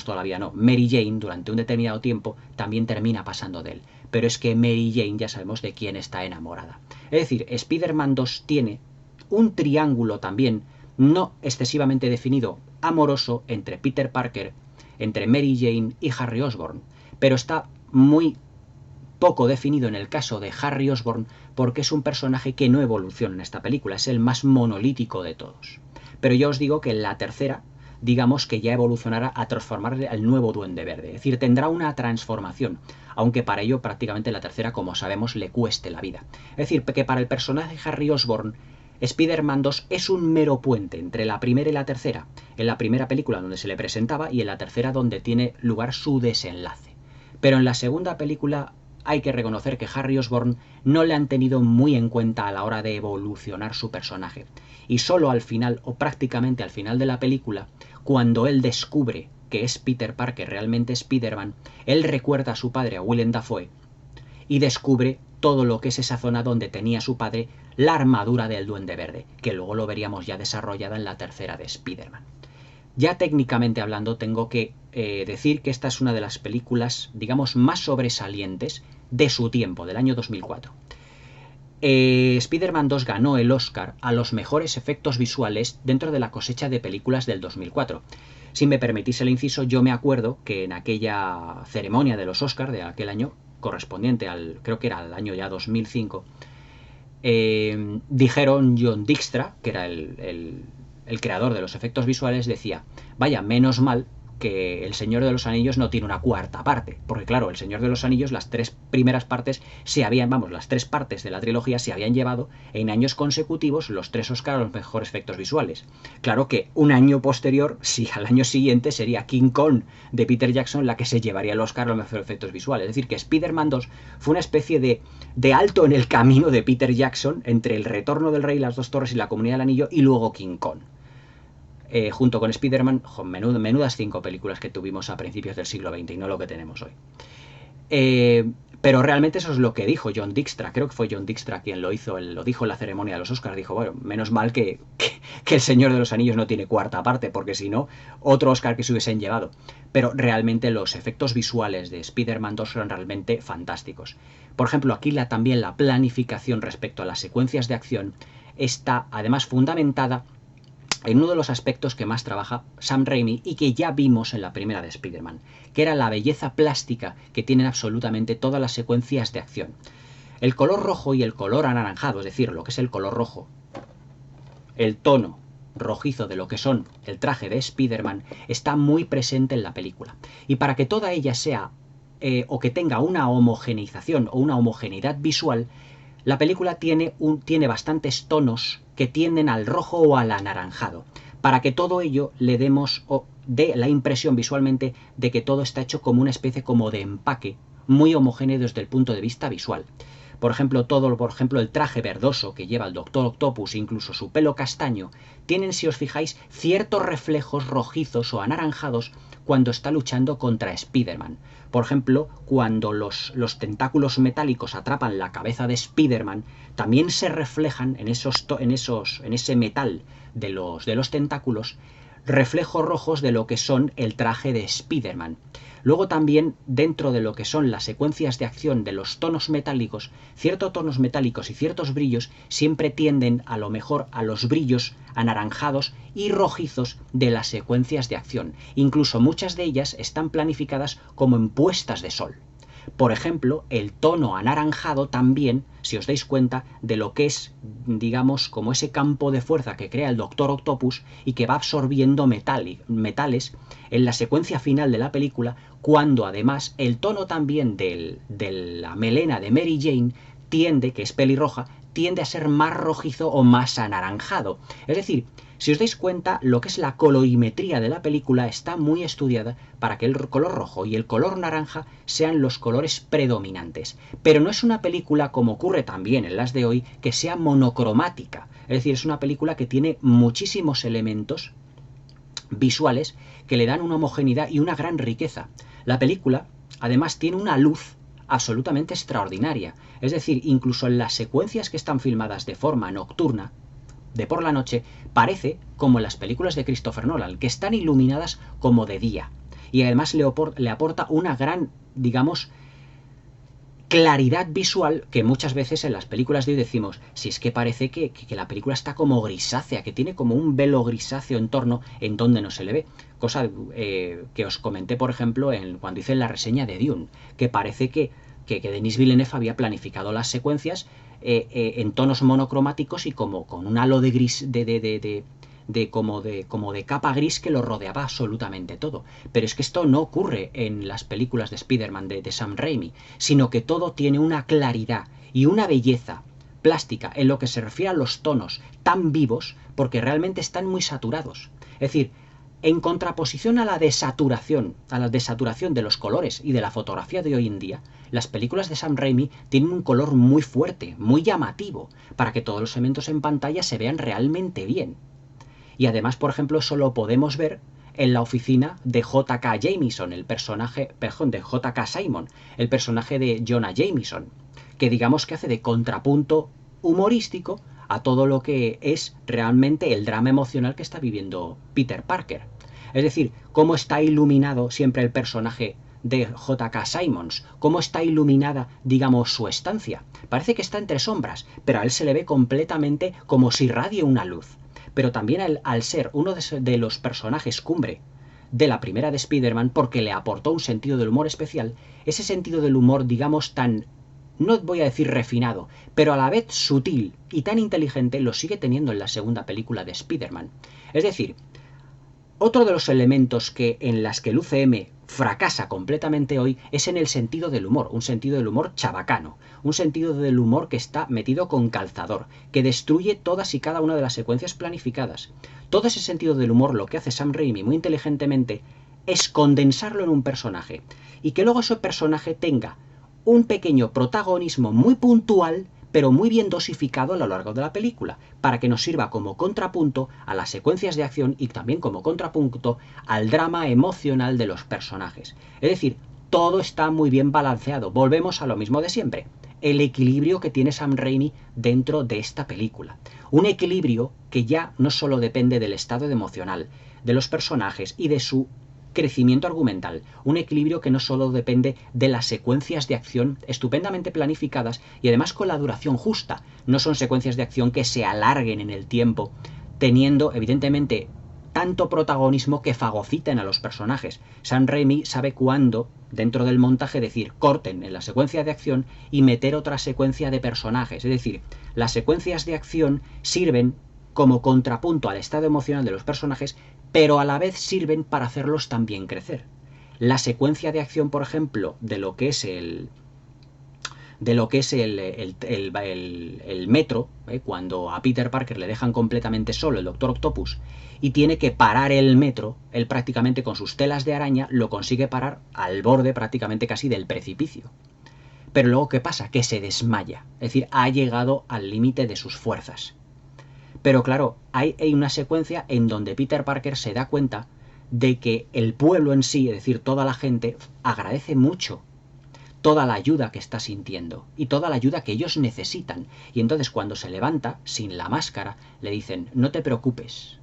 Speaker 1: toda la vida no, Mary Jane, durante un determinado tiempo, también termina pasando de él. Pero es que Mary Jane ya sabemos de quién está enamorada. Es decir, Spider-Man 2 tiene un triángulo también no excesivamente definido, amoroso, entre Peter Parker, entre Mary Jane y Harry Osborn, pero está muy poco definido en el caso de Harry Osborn porque es un personaje que no evoluciona en esta película, es el más monolítico de todos. Pero ya os digo que en la tercera, digamos que ya evolucionará a transformarle al nuevo Duende Verde, es decir, tendrá una transformación, aunque para ello prácticamente la tercera, como sabemos, le cueste la vida. Es decir, que para el personaje de Harry Osborn Spider-Man 2 es un mero puente entre la primera y la tercera. En la primera película donde se le presentaba y en la tercera donde tiene lugar su desenlace. Pero en la segunda película hay que reconocer que Harry Osborn no le han tenido muy en cuenta a la hora de evolucionar su personaje. Y solo al final, o prácticamente al final de la película, cuando él descubre que es Peter Parker, realmente Spider-Man, él recuerda a su padre, a Willem Dafoe, y descubre todo lo que es esa zona donde tenía su padre la armadura del Duende Verde, que luego lo veríamos ya desarrollada en la tercera de Spider-Man. Ya técnicamente hablando, tengo que decir que esta es una de las películas, digamos, más sobresalientes de su tiempo, del año 2004. Spider-Man 2 ganó el Oscar a los mejores efectos visuales dentro de la cosecha de películas del 2004. Si me permitís el inciso, yo me acuerdo que en aquella ceremonia de los Oscars de aquel año, correspondiente al, creo que era el año ya 2005, dijeron John Dykstra, que era el creador de los efectos visuales, decía, vaya, menos mal que El Señor de los Anillos no tiene una cuarta parte, porque claro, El Señor de los Anillos, las tres primeras partes las tres partes de la trilogía se habían llevado en años consecutivos los 3 Oscars a los mejores efectos visuales. Claro que un año posterior, sí, al año siguiente sería King Kong de Peter Jackson la que se llevaría el Oscar a los mejores efectos visuales. Es decir, que Spider-Man 2 fue una especie de alto en el camino de Peter Jackson entre El Retorno del Rey, Las Dos Torres y La Comunidad del Anillo y luego King Kong. Junto con Spider-Man, menudas 5 películas que tuvimos a principios del siglo XX y no lo que tenemos hoy. Pero realmente eso es lo que dijo John Dykstra. Creo que fue John Dykstra quien lo dijo en la ceremonia de los Oscars. Dijo, bueno, menos mal que El Señor de los Anillos no tiene cuarta parte, porque si no, otro Oscar que se hubiesen llevado. Pero realmente los efectos visuales de Spider-Man 2 son realmente fantásticos. Por ejemplo, aquí también la planificación respecto a las secuencias de acción está además fundamentada en uno de los aspectos que más trabaja Sam Raimi y que ya vimos en la primera de Spider-Man, que era la belleza plástica que tienen absolutamente todas las secuencias de acción. El color rojo y el color anaranjado, es decir, lo que es el color rojo, el tono rojizo de lo que son el traje de Spider-Man, está muy presente en la película. Y para que toda ella sea, o que tenga una homogeneización o una homogeneidad visual, la película tiene bastantes tonos que tienden al rojo o al anaranjado, para que todo ello le demos o dé la impresión visualmente de que todo está hecho como una especie como de empaque muy homogéneo desde el punto de vista visual. Por ejemplo, el traje verdoso que lleva el Doctor Octopus, incluso su pelo castaño, tienen, si os fijáis, ciertos reflejos rojizos o anaranjados cuando está luchando contra Spider-Man. Por ejemplo, cuando los tentáculos metálicos atrapan la cabeza de Spider-Man, también se reflejan en ese metal de los tentáculos reflejos rojos de lo que son el traje de Spider-Man. Luego también, dentro de lo que son las secuencias de acción de los tonos metálicos, ciertos tonos metálicos y ciertos brillos siempre tienden a lo mejor a los brillos anaranjados y rojizos de las secuencias de acción. Incluso muchas de ellas están planificadas como en puestas de sol. Por ejemplo, el tono anaranjado también, si os dais cuenta, de lo que es, digamos, como ese campo de fuerza que crea el Doctor Octopus y que va absorbiendo metales en la secuencia final de la película, cuando además el tono también de la melena de Mary Jane que es pelirroja, tiende a ser más rojizo o más anaranjado. Es decir, si os dais cuenta, lo que es la colorimetría de la película está muy estudiada para que el color rojo y el color naranja sean los colores predominantes. Pero no es una película, como ocurre también en las de hoy, que sea monocromática. Es decir, es una película que tiene muchísimos elementos visuales que le dan una homogeneidad y una gran riqueza. La película, además, tiene una luz absolutamente extraordinaria. Es decir, incluso en las secuencias que están filmadas de forma nocturna, de por la noche, parece como en las películas de Christopher Nolan, que están iluminadas como de día. Y además le aporta una gran, digamos, claridad visual que muchas veces en las películas de hoy decimos, si es que parece que la película está como grisácea, que tiene como un velo grisáceo en torno en donde no se le ve. Cosa que os comenté, por ejemplo, cuando hice la reseña de Dune, que parece que Denis Villeneuve había planificado las secuencias en tonos monocromáticos y como con un halo de gris como de capa gris que lo rodeaba absolutamente todo. Pero es que esto no ocurre en las películas de Spider-Man de Sam Raimi, sino que todo tiene una claridad y una belleza plástica, en lo que se refiere a los tonos, tan vivos, porque realmente están muy saturados. Es decir, en contraposición a la desaturación de los colores y de la fotografía de hoy en día, las películas de Sam Raimi tienen un color muy fuerte, muy llamativo, para que todos los elementos en pantalla se vean realmente bien. Y además, por ejemplo, eso lo podemos ver en la oficina de J.K. Jameson, de J.K. Simon, el personaje de Jonah Jameson, que digamos que hace de contrapunto humorístico a todo lo que es realmente el drama emocional que está viviendo Peter Parker. Es decir, cómo está iluminado siempre el personaje de J.K. Simmons, cómo está iluminada, digamos, su estancia. Parece que está entre sombras, pero a él se le ve completamente como si irradie una luz. Pero también al ser uno de los personajes cumbre de la primera de Spider-Man, porque le aportó un sentido del humor especial, ese sentido del humor, digamos, tan, no voy a decir refinado, pero a la vez sutil y tan inteligente, lo sigue teniendo en la segunda película de Spider-Man. Es decir, otro de los elementos en las que el UCM fracasa completamente hoy es en el sentido del humor, un sentido del humor chabacano, un sentido del humor que está metido con calzador, que destruye todas y cada una de las secuencias planificadas. Todo ese sentido del humor lo que hace Sam Raimi muy inteligentemente es condensarlo en un personaje, y que luego ese personaje tenga un pequeño protagonismo muy puntual, pero muy bien dosificado a lo largo de la película, para que nos sirva como contrapunto a las secuencias de acción y también como contrapunto al drama emocional de los personajes. Es decir, todo está muy bien balanceado. Volvemos a lo mismo de siempre. El equilibrio que tiene Sam Raimi dentro de esta película. Un equilibrio que ya no solo depende del estado emocional de los personajes y de su crecimiento argumental, un equilibrio que no solo depende de las secuencias de acción estupendamente planificadas y además con la duración justa. No son secuencias de acción que se alarguen en el tiempo, teniendo evidentemente tanto protagonismo que fagociten a los personajes. Sam Raimi sabe cuándo, dentro del montaje, decir corten en la secuencia de acción y meter otra secuencia de personajes. Es decir, las secuencias de acción sirven como contrapunto al estado emocional de los personajes, pero a la vez sirven para hacerlos también crecer. La secuencia de acción, por ejemplo, de lo que es el metro, cuando a Peter Parker le dejan completamente solo el Doctor Octopus y tiene que parar el metro, él prácticamente con sus telas de araña lo consigue parar al borde prácticamente casi del precipicio. Pero luego, ¿qué pasa? Que se desmaya, es decir, ha llegado al límite de sus fuerzas. Pero claro, hay una secuencia en donde Peter Parker se da cuenta de que el pueblo en sí, es decir, toda la gente, agradece mucho toda la ayuda que está sintiendo y toda la ayuda que ellos necesitan. Y entonces cuando se levanta, sin la máscara, le dicen, no te preocupes,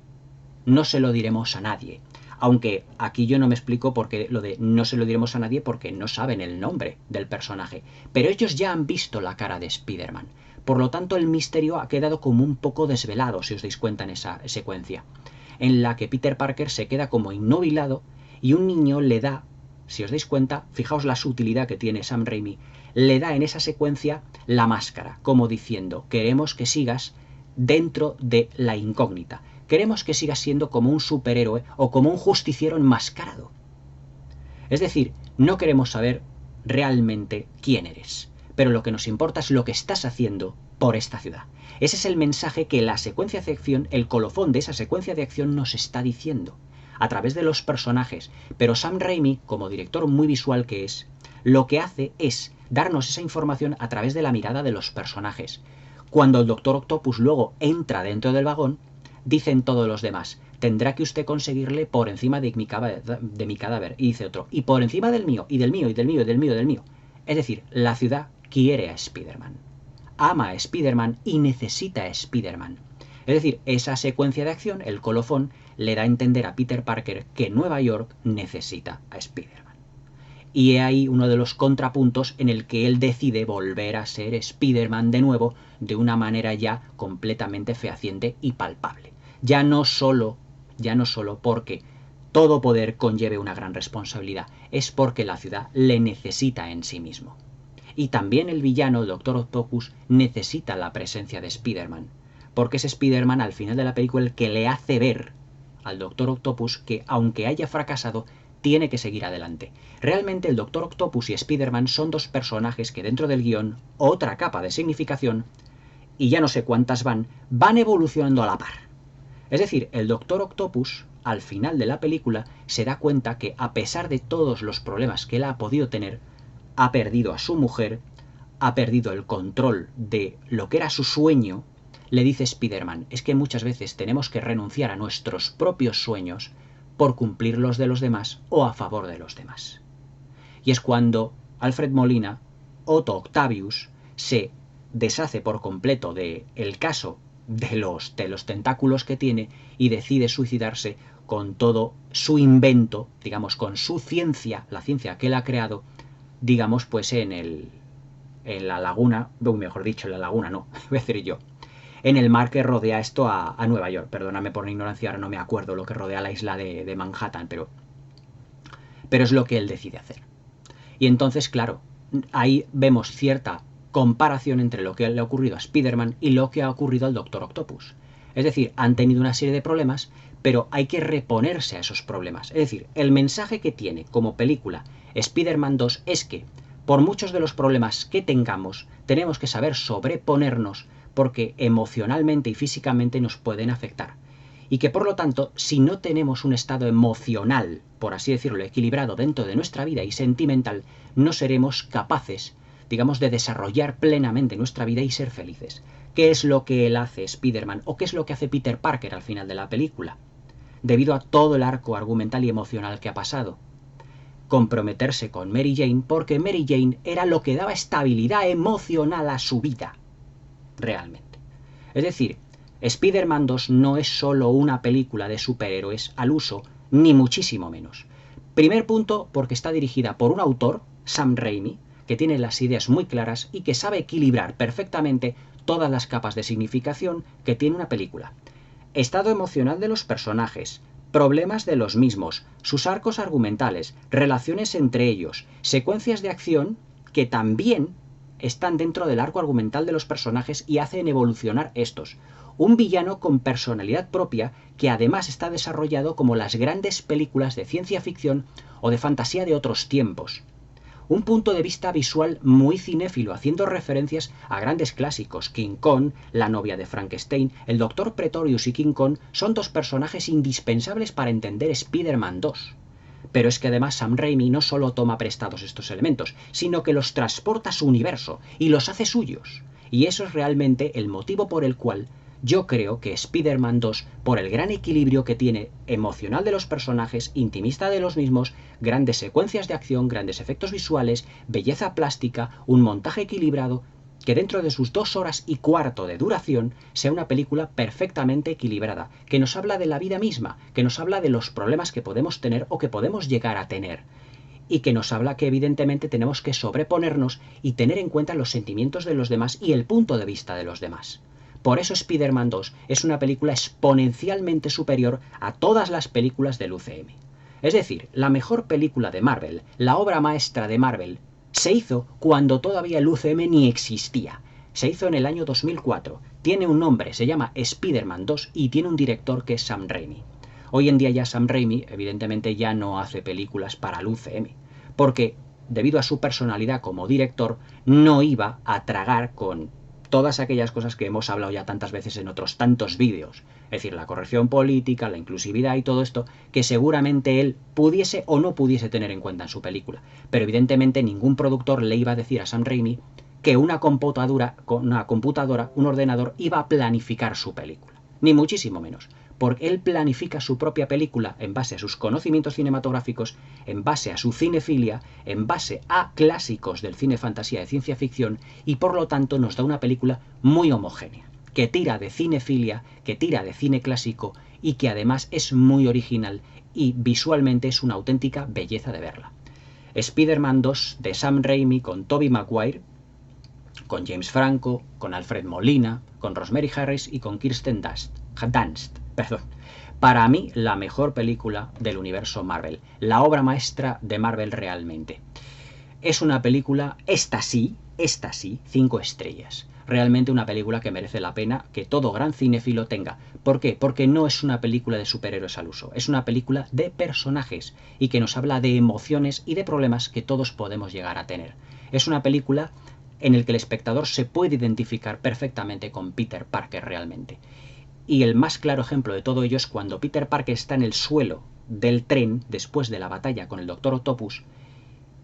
Speaker 1: no se lo diremos a nadie. Aunque aquí yo no me explico por qué lo de no se lo diremos a nadie, porque no saben el nombre del personaje. Pero ellos ya han visto la cara de Spider-Man. Por lo tanto, el misterio ha quedado como un poco desvelado, si os dais cuenta en esa secuencia, en la que Peter Parker se queda como innubilado y un niño le da, si os dais cuenta, fijaos la sutilidad que tiene Sam Raimi, le da en esa secuencia la máscara, como diciendo, queremos que sigas dentro de la incógnita, queremos que sigas siendo como un superhéroe o como un justiciero enmascarado. Es decir, no queremos saber realmente quién eres, pero lo que nos importa es lo que estás haciendo por esta ciudad. Ese es el mensaje que la secuencia de acción, el colofón de esa secuencia de acción nos está diciendo, a través de los personajes. Pero Sam Raimi, como director muy visual que es, lo que hace es darnos esa información a través de la mirada de los personajes. Cuando el Doctor Octopus luego entra dentro del vagón, dicen todos los demás, tendrá que usted conseguirle por encima de mi cadáver. Y dice otro, y por encima del mío, y del mío, y del mío, y del mío, y del mío. Es decir, la ciudad quiere a Spider-Man, ama a Spider-Man y necesita a Spider-Man. Es decir, esa secuencia de acción, el colofón, le da a entender a Peter Parker que Nueva York necesita a Spider-Man. Y he ahí uno de los contrapuntos en el que él decide volver a ser Spider-Man de nuevo, de una manera ya completamente fehaciente y palpable. Ya no solo porque todo poder conlleve una gran responsabilidad, es porque la ciudad le necesita en sí mismo. Y también el villano, el Doctor Octopus, necesita la presencia de Spider-Man, porque es Spider-Man al final de la película el que le hace ver al Doctor Octopus que, aunque haya fracasado, tiene que seguir adelante. Realmente el Doctor Octopus y Spider-Man son dos personajes que dentro del guión, otra capa de significación, y ya no sé cuántas van evolucionando a la par. Es decir, el Doctor Octopus, al final de la película, se da cuenta que a pesar de todos los problemas que él ha podido tener, ha perdido a su mujer, ha perdido el control de lo que era su sueño. Le dice Spider-Man, es que muchas veces tenemos que renunciar a nuestros propios sueños por cumplir los de los demás o a favor de los demás. Y es cuando Alfred Molina, Otto Octavius, se deshace por completo del caso de los tentáculos que tiene y decide suicidarse con todo su invento, digamos, con su ciencia, la ciencia que él ha creado, digamos, pues en la laguna, mejor dicho, en la laguna no, voy a decir yo, en el mar que rodea esto a Nueva York. Perdóname por la ignorancia, ahora no me acuerdo lo que rodea la isla de Manhattan, pero es lo que él decide hacer. Y entonces, claro, ahí vemos cierta comparación entre lo que le ha ocurrido a Spider-Man y lo que ha ocurrido al Doctor Octopus. Es decir, han tenido una serie de problemas, pero hay que reponerse a esos problemas. Es decir, el mensaje que tiene como película Spider-Man 2 es que, por muchos de los problemas que tengamos, tenemos que saber sobreponernos porque emocionalmente y físicamente nos pueden afectar. Y que por lo tanto, si no tenemos un estado emocional, por así decirlo, equilibrado dentro de nuestra vida y sentimental, no seremos capaces, digamos, de desarrollar plenamente nuestra vida y ser felices. ¿Qué es lo que él hace, Spider-Man, o qué es lo que hace Peter Parker al final de la película? Debido a todo el arco argumental y emocional que ha pasado. Comprometerse con Mary Jane porque Mary Jane era lo que daba estabilidad emocional a su vida. Realmente. Es decir, Spider-Man 2 no es solo una película de superhéroes al uso, ni muchísimo menos. Primer punto, porque está dirigida por un autor, Sam Raimi, que tiene las ideas muy claras y que sabe equilibrar perfectamente todas las capas de significación que tiene una película. Estado emocional de los personajes, problemas de los mismos, sus arcos argumentales, relaciones entre ellos, secuencias de acción que también están dentro del arco argumental de los personajes y hacen evolucionar estos. Un villano con personalidad propia que además está desarrollado como las grandes películas de ciencia ficción o de fantasía de otros tiempos. Un punto de vista visual muy cinéfilo, haciendo referencias a grandes clásicos. King Kong, la novia de Frankenstein, el Dr. Pretorius y King Kong son dos personajes indispensables para entender Spider-Man 2. Pero es que además Sam Raimi no solo toma prestados estos elementos, sino que los transporta a su universo y los hace suyos. Y eso es realmente el motivo por el cual yo creo que Spider-Man 2, por el gran equilibrio que tiene emocional de los personajes, intimista de los mismos, grandes secuencias de acción, grandes efectos visuales, belleza plástica, un montaje equilibrado, que dentro de sus 2 horas y cuarto de duración sea una película perfectamente equilibrada, que nos habla de la vida misma, que nos habla de los problemas que podemos tener o que podemos llegar a tener, y que nos habla que evidentemente tenemos que sobreponernos y tener en cuenta los sentimientos de los demás y el punto de vista de los demás. Por eso Spider-Man 2 es una película exponencialmente superior a todas las películas del UCM. Es decir, la mejor película de Marvel, la obra maestra de Marvel, se hizo cuando todavía el UCM ni existía. Se hizo en el año 2004. Tiene un nombre, se llama Spider-Man 2 y tiene un director que es Sam Raimi. Hoy en día ya Sam Raimi evidentemente ya no hace películas para el UCM, porque debido a su personalidad como director no iba a tragar con todas aquellas cosas que hemos hablado ya tantas veces en otros tantos vídeos, es decir, la corrección política, la inclusividad y todo esto, que seguramente él pudiese o no pudiese tener en cuenta en su película. Pero evidentemente ningún productor le iba a decir a Sam Raimi que una computadora, un ordenador, iba a planificar su película. Ni muchísimo menos. Porque él planifica su propia película en base a sus conocimientos cinematográficos, en base a su cinefilia, en base a clásicos del cine fantasía de ciencia ficción y por lo tanto nos da una película muy homogénea, que tira de cinefilia, que tira de cine clásico y que además es muy original y visualmente es una auténtica belleza de verla. Spider-Man 2 de Sam Raimi con Tobey Maguire, con James Franco, con Alfred Molina, con Rosemary Harris y con Kirsten Dunst. Para mí, la mejor película del universo Marvel. La obra maestra de Marvel realmente. Es una película, esta sí, 5 estrellas. Realmente una película que merece la pena que todo gran cinéfilo tenga. ¿Por qué? Porque no es una película de superhéroes al uso. Es una película de personajes y que nos habla de emociones y de problemas que todos podemos llegar a tener. Es una película en el que el espectador se puede identificar perfectamente con Peter Parker realmente. Y el más claro ejemplo de todo ello es cuando Peter Parker está en el suelo del tren después de la batalla con el Doctor Octopus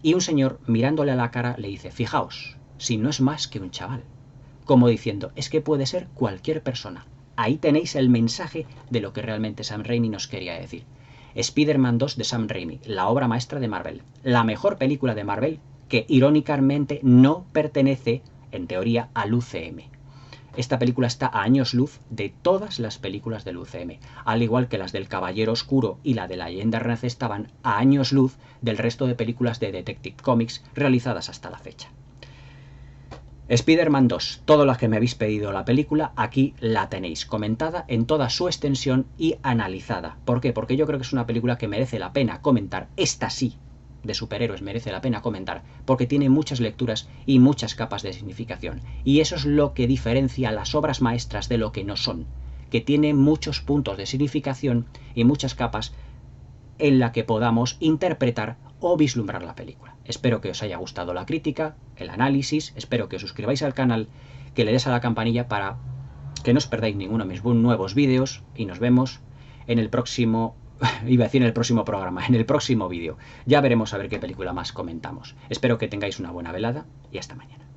Speaker 1: y un señor mirándole a la cara le dice: fijaos, si no es más que un chaval. Como diciendo, es que puede ser cualquier persona. Ahí tenéis el mensaje de lo que realmente Sam Raimi nos quería decir. Spider-Man 2 de Sam Raimi, la obra maestra de Marvel, la mejor película de Marvel que irónicamente no pertenece, en teoría, al UCM. Esta película está a años luz de todas las películas del UCM, al igual que las del Caballero Oscuro y la de la Leyenda Renace estaban a años luz del resto de películas de Detective Comics realizadas hasta la fecha. Spider-Man 2, todas las que me habéis pedido la película, aquí la tenéis, comentada en toda su extensión y analizada. ¿Por qué? Porque yo creo que es una película que merece la pena comentar. Esta sí, de superhéroes, merece la pena comentar, porque tiene muchas lecturas y muchas capas de significación. Y eso es lo que diferencia las obras maestras de lo que no son, que tiene muchos puntos de significación y muchas capas en la que podamos interpretar o vislumbrar la película. Espero que os haya gustado la crítica, el análisis, espero que os suscribáis al canal, que le des a la campanilla para que no os perdáis ninguno de mis nuevos vídeos y nos vemos en el próximo, iba a decir en el próximo programa, en el próximo vídeo. Ya veremos a ver qué película más comentamos. Espero que tengáis una buena velada y hasta mañana.